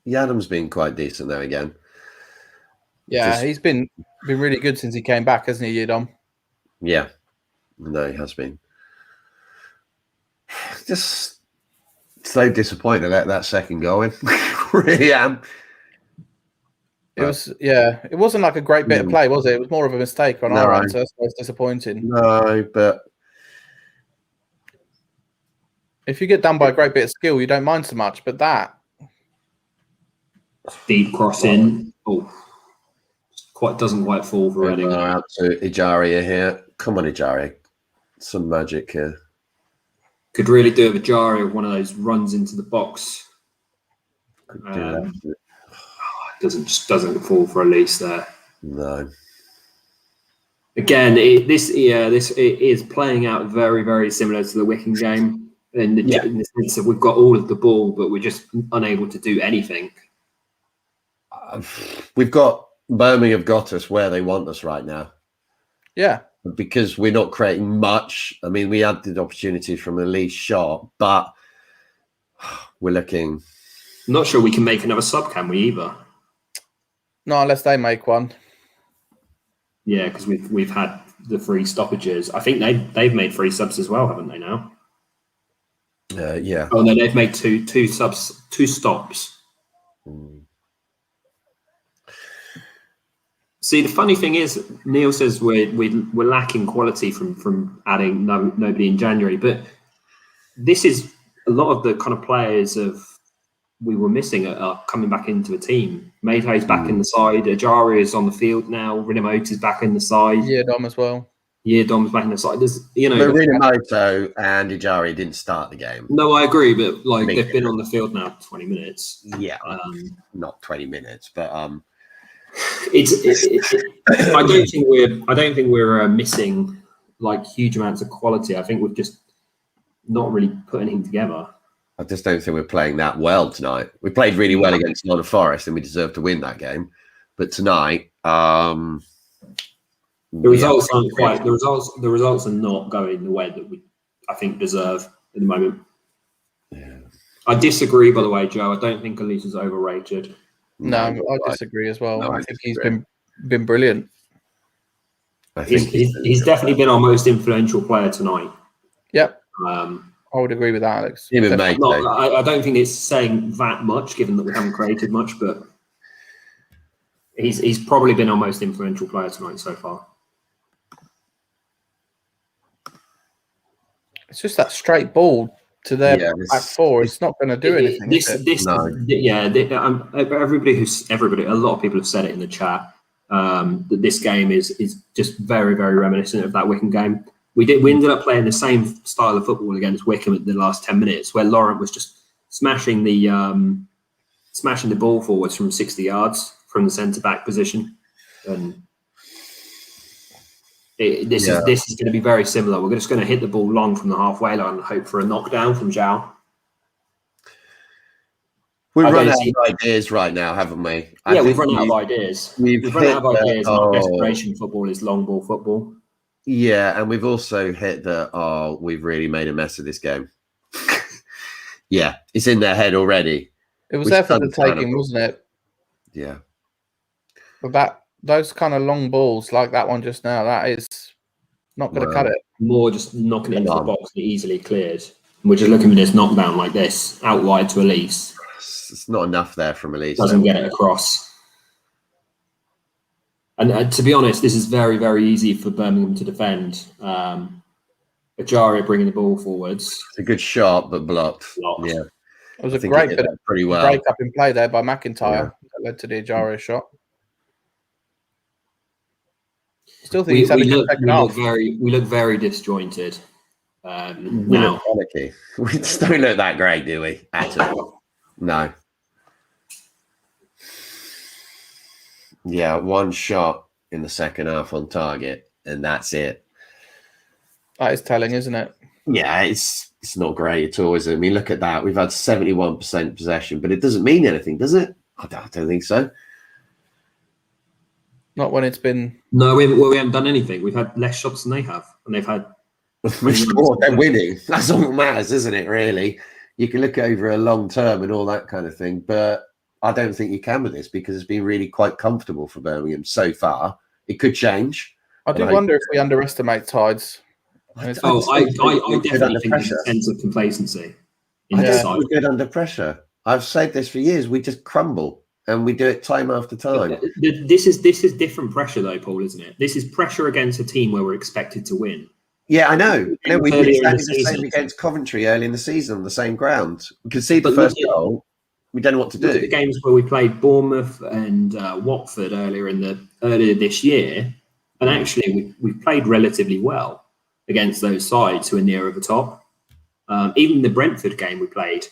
Yadam's been quite decent now again. Yeah, he's been really good since he came back, hasn't he, Yadam? Yeah. No, he has been. Just so disappointed at that second goal in. Really am. It wasn't like a great bit of play, was it? It was more of a mistake on our end, so that's why it's disappointing. No, but if you get done by a great bit of skill, you don't mind so much, but that deep crossing, doesn't quite fall for Reading. Out to Ejaria here. Come on, Ejaria. Some magic here. Could really do with Ejaria, one of those runs into the box. Doesn't fall for Elise there. No. Again, it is playing out very, very similar to the Wycombe game in the sense that we've got all of the ball, but we're just unable to do anything. We've got Birmingham have got us where they want us right now. Yeah. Because we're not creating much. I mean, we had the opportunity from Elise shot, but we're looking. I'm not sure we can make another sub, can we, either? No, unless they make one. Yeah, because we've had the 3 stoppages. I think they've made 3 subs as well, haven't they now? Yeah. Oh no, they've made two subs, 2 stops. See, the funny thing is, Neil says we're lacking quality from adding nobody in January, but this is a lot of the kind of players we were missing are coming back into the team. Maytay's back in the side. Ajari is on the field now. Rinamoto is back in the side. Yeah, Dom as well. Yeah, Dom's back in the side. But Rinamoto and Ajari didn't start the game. No, I agree, but they've been on the field now for 20 minutes. Yeah, not 20 minutes, but I don't think we're missing huge amounts of quality. I think we've just not really put anything together. I just don't think we're playing that well tonight. We played really well against Nottingham Forest, and we deserved to win that game. But tonight, the results aren't quite. The results are not going the way that we, I think, deserve at the moment. Yeah. I disagree, by the way, Joe. I don't think Elise is overrated. No, I disagree as well. I think he's been brilliant. He's definitely been our most influential player tonight. Yep. I would agree with that, Alex. I don't think it's saying that much, given that we haven't created much, but he's probably been our most influential player tonight so far. It's just that straight ball to their back four. It's not going to do anything. Everybody, a lot of people have said it in the chat that this game is just very, very reminiscent of that Wycombe game. We ended up playing the same style of football against Wycombe in the last 10 minutes, where Laurent was just smashing the ball forwards from 60 yards from the centre back position, and this is going to be very similar. We're just going to hit the ball long from the halfway line and hope for a knockdown from Zhao. We've run out of ideas right now, haven't we? We've run out of ideas. We've run out of ideas. Our desperation football is long ball football. Yeah, and we've also hit we've really made a mess of this game. Yeah, it's in their head already. It was there for the taking, wasn't it? Yeah. But those kind of long balls like that one just now, that is not going to cut it. More just knocking it into the box and easily cleared. We're just looking at this knockdown like this, out wide to Elise. It's not enough there from Elise. Doesn't get it across. And to be honest, this is very, very easy for Birmingham to defend. Ajaria bringing the ball forwards. It's a good shot, but blocked. Blocked. Yeah, It was I a think great he did bit that pretty of well. break up in play there by McIntyre Yeah. that led to the Ajaria shot. Still think We, he's had we a good look second we look half. very disjointed. We Now, look panicky. We just don't look that great, do we? At all. No. Yeah, one shot in the second half on target, and that's it. That is telling, isn't it? Yeah, it's not great at all, is it? I mean, look at that. We've had 71% possession, but it doesn't mean anything, does it? I don't think so. Not when it's been. no, we haven't done anything. We've had less shots than they have, and they've had. We've scored, they're winning. That's all that matters, isn't it, really? You can look over a long term and all that kind of thing, but I don't think you can with this because it's been really quite comfortable for Birmingham so far. It could change. I do wonder if we underestimate Tides. I definitely think there's a sense of complacency in I this don't side. think we're good under pressure. I've said this for years. We just crumble, and we do it time after time. This is different pressure, though, Paul, isn't it? This is pressure against a team where we're expected to win. Yeah, I know. We did Earlier in exactly the the same season. against Coventry early in the season on the same ground. We conceded the But first look at- goal. We don't know what to Look at the do. games where we played Bournemouth and Watford earlier this year, and actually we played relatively well against those sides who are nearer the top. Even the Brentford game we played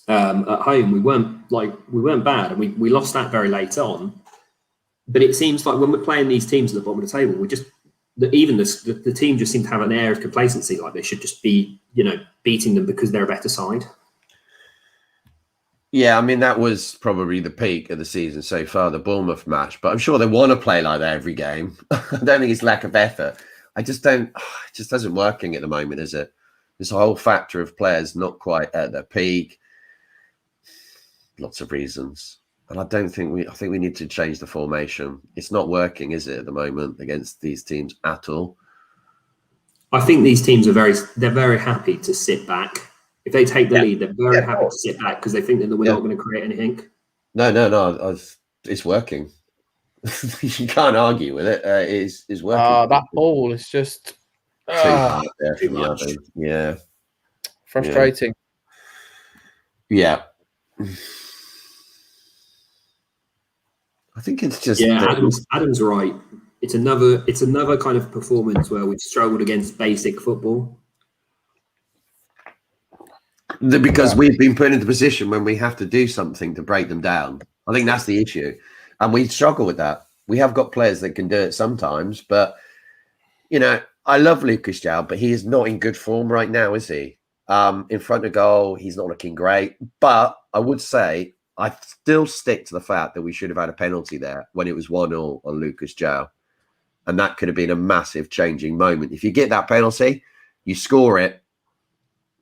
at home, we weren't bad, and we lost that very late on. But it seems like when we're playing these teams at the bottom of the table, the team just seem to have an air of complacency, like they should just be, beating them because they're a better side. Yeah, I mean, that was probably the peak of the season so far, the Bournemouth match. But I'm sure they want to play like that every game. I don't think it's lack of effort. It just isn't working at the moment, is it? There's a whole factor of players not quite at their peak. Lots of reasons. And I think we need to change the formation. It's not working, is it, at the moment against these teams at all? I think these teams are very happy to sit back. If they take the lead, they're very happy to sit back because they think that we're not going to create anything. No. It's working. You can't argue with it. It's working. That ball is just Too hard there too from the much. other. Yeah. frustrating. Yeah. I think it's just Adam's right. It's another kind of performance where we've struggled against basic football. Because we've been put into a position when we have to do something to break them down. I think that's the issue. And we struggle with that. We have got players that can do it sometimes, but I love Lucas João, but he is not in good form right now, is he? In front of goal, he's not looking great. But I would say I still stick to the fact that we should have had a penalty there when it was 1-0 on Lucas João. And that could have been a massive changing moment. If you get that penalty, you score it,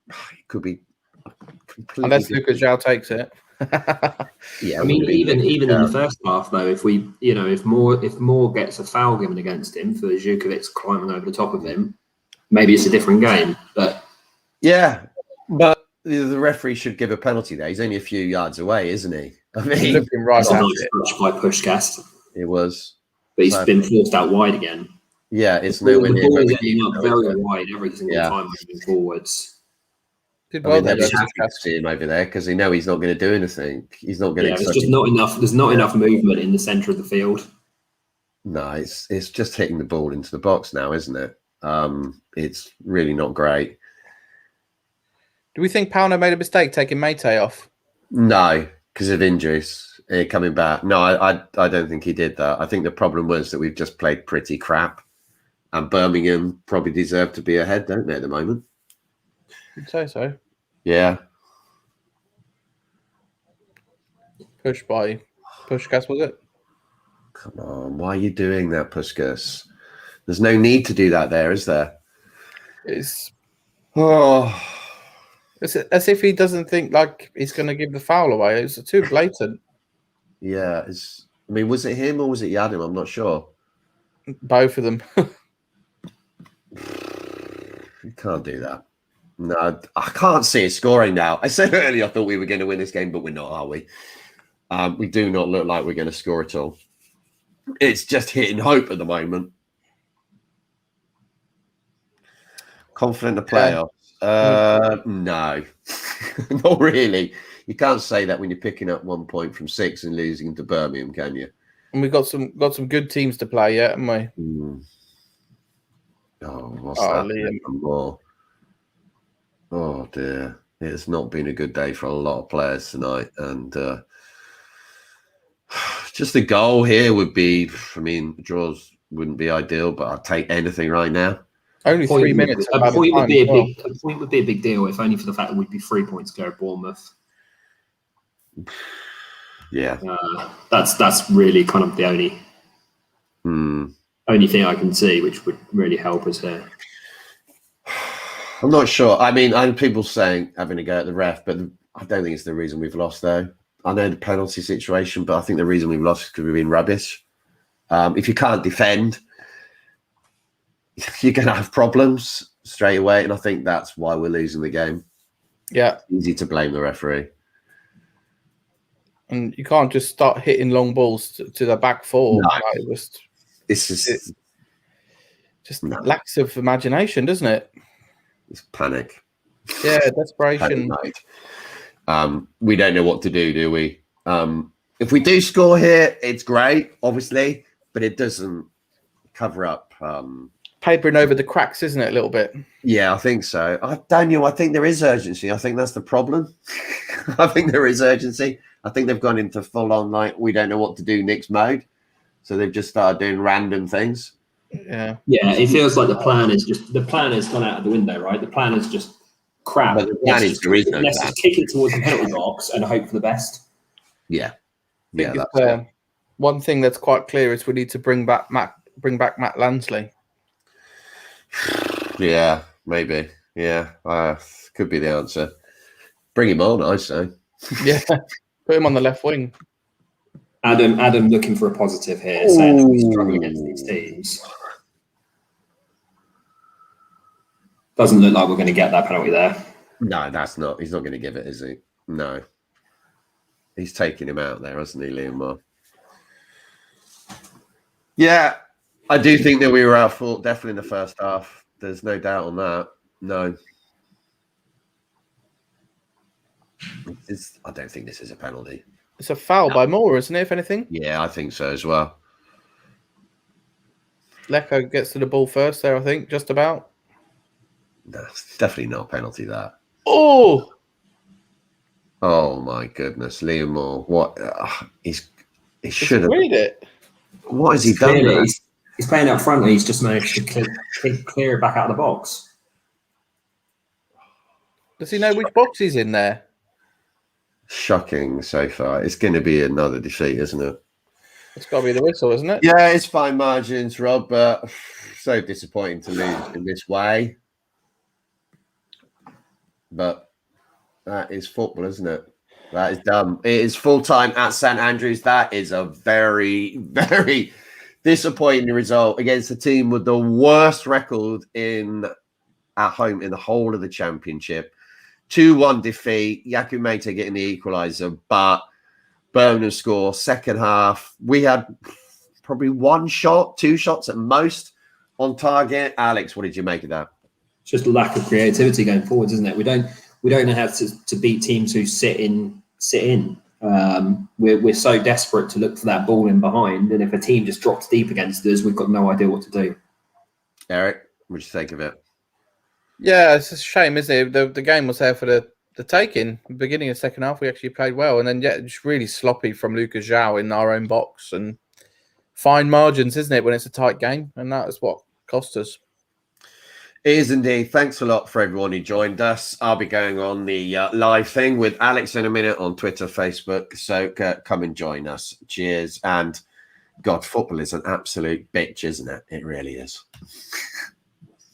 it could be completely Unless Lucas João takes it. Yeah, I mean, even in the first half, though, if Moore gets a foul given against him for Živković climbing over the top of him, maybe it's a different game. But yeah, but the referee should give a penalty there. He's only a few yards away, isn't he? I mean, Looking right it's a at nice it. touch by Puskás, it was. but he's been forced out wide again. Yeah, it's The nowhere near ball where is we ending need up to very go. wide every single Yeah. time moving forwards. Did I well mean, there, they're though, happy to Puskás. see him over there because they know he's not going to do anything. He's not going Yeah, to. there's just not enough. There's not enough movement in the centre of the field. No, it's just hitting the ball into the box now, isn't it? It's really not great. Do we think Pauno made a mistake taking Mate off? No, because of injuries coming back. No, I don't think he did that. I think the problem was that we've just played pretty crap, and Birmingham probably deserve to be ahead, don't they, at the moment? You'd say so. Yeah. Pushed by Puskás, was it? Come on, why are you doing that, Puskás? There's no need to do that there, is there? It's Oh, as if he doesn't think like he's going to give the foul away. It's too blatant. yeah. I mean, was it him or was it Yadim? I'm not sure. Both of them. You can't do that. No, I can't see it scoring now. I said earlier I thought we were going to win this game, but we're not, are we? We do not look like we're going to score at all. It's just hitting hope at the moment. Confident in the playoffs? No, not really. You can't say that when you're picking up 1 point from 6 and losing to Birmingham, can you? And we've got some good teams to play yet, haven't we? Oh, what's that? Liam. More. Oh dear, it's not been a good day for a lot of players tonight, and just a goal here would be. I mean, draws wouldn't be ideal, but I'd take anything right now. Only 3 minutes. A point would be a big deal, if only for the fact that we'd be 3 points clear of Bournemouth. Yeah, that's really kind of the only thing I can see which would really help us here. I'm not sure. I mean, I know people saying having a go at the ref, but I don't think it's the reason we've lost, though. I know the penalty situation, but I think the reason we've lost is because we've been rubbish. If you can't defend, you're going to have problems straight away, and I think that's why we're losing the game. Yeah. It's easy to blame the referee. And you can't just start hitting long balls to the back four. No. Like, It's just lacks of imagination, doesn't it? It's panic. Yeah, desperation. We don't know what to do we? If we do score here, it's great, obviously, but it doesn't cover up. Papering over the cracks, isn't it, a little bit? Yeah, I think so. Daniel, I think there is urgency. I think that's the problem. I think there is urgency. I think they've gone into full-on, like, we don't know what to do next mode. So they've just started doing random things. Yeah. Yeah, it feels like the plan has gone out of the window, right? The plan is just crap. But the plan is there is no plan. Let's kick it towards the penalty box and hope for the best. Yeah. Yeah. One thing that's quite clear is we need to bring back Matt Lansley. Yeah, maybe. Yeah, could be the answer. Bring him on, I say. Yeah, put him on the left wing. Adam looking for a positive here, saying that we struggle against these teams. Doesn't look like we're going to get that penalty there. No, that's not. He's not going to give it, is he? No. He's taking him out there, hasn't he, Liam Moore? Yeah, I do think that we were out fault, definitely in the first half. There's no doubt on that. No. I don't think this is a penalty. It's a foul by Moore, isn't it, if anything? Yeah, I think so as well. Lecco gets to the ball first there, I think, just about. No, it's definitely not a penalty, that. Oh! Oh, my goodness. Liam Moore, what? He should have. Read it. What has he done? He's playing up front and he's just managed to clear it back out of the box. Does he know which box he's in there? Shocking so far. It's going to be another defeat, isn't it? It's got to be the whistle, isn't it? Yeah, it's fine margins, Rob, but so disappointing to lose in this way. But that is football, isn't it? That is dumb. It is full-time at St Andrews. That is a very, very disappointing result against a team with the worst record at home in the whole of the championship. 2-1 defeat. Yaku Mate getting the equaliser, but Birmingham score. Second half, we had probably 1 shot, 2 shots at most on target. Alex, what did you make of that? It's just a lack of creativity going forwards, isn't it? We don't know how to beat teams who sit in. We're so desperate to look for that ball in behind, and if a team just drops deep against us, we've got no idea what to do. Eric, what do you think of it? Yeah, it's a shame, isn't it? The game was there for the taking. Beginning of the second half, we actually played well, and then it's really sloppy from Lucas Zhao in our own box, and fine margins, isn't it, when it's a tight game, and that is what cost us. It is indeed. Thanks a lot for everyone who joined us. I'll be going on the live thing with Alex in a minute on Twitter, Facebook. So come and join us. Cheers. And God, football is an absolute bitch, isn't it? It really is.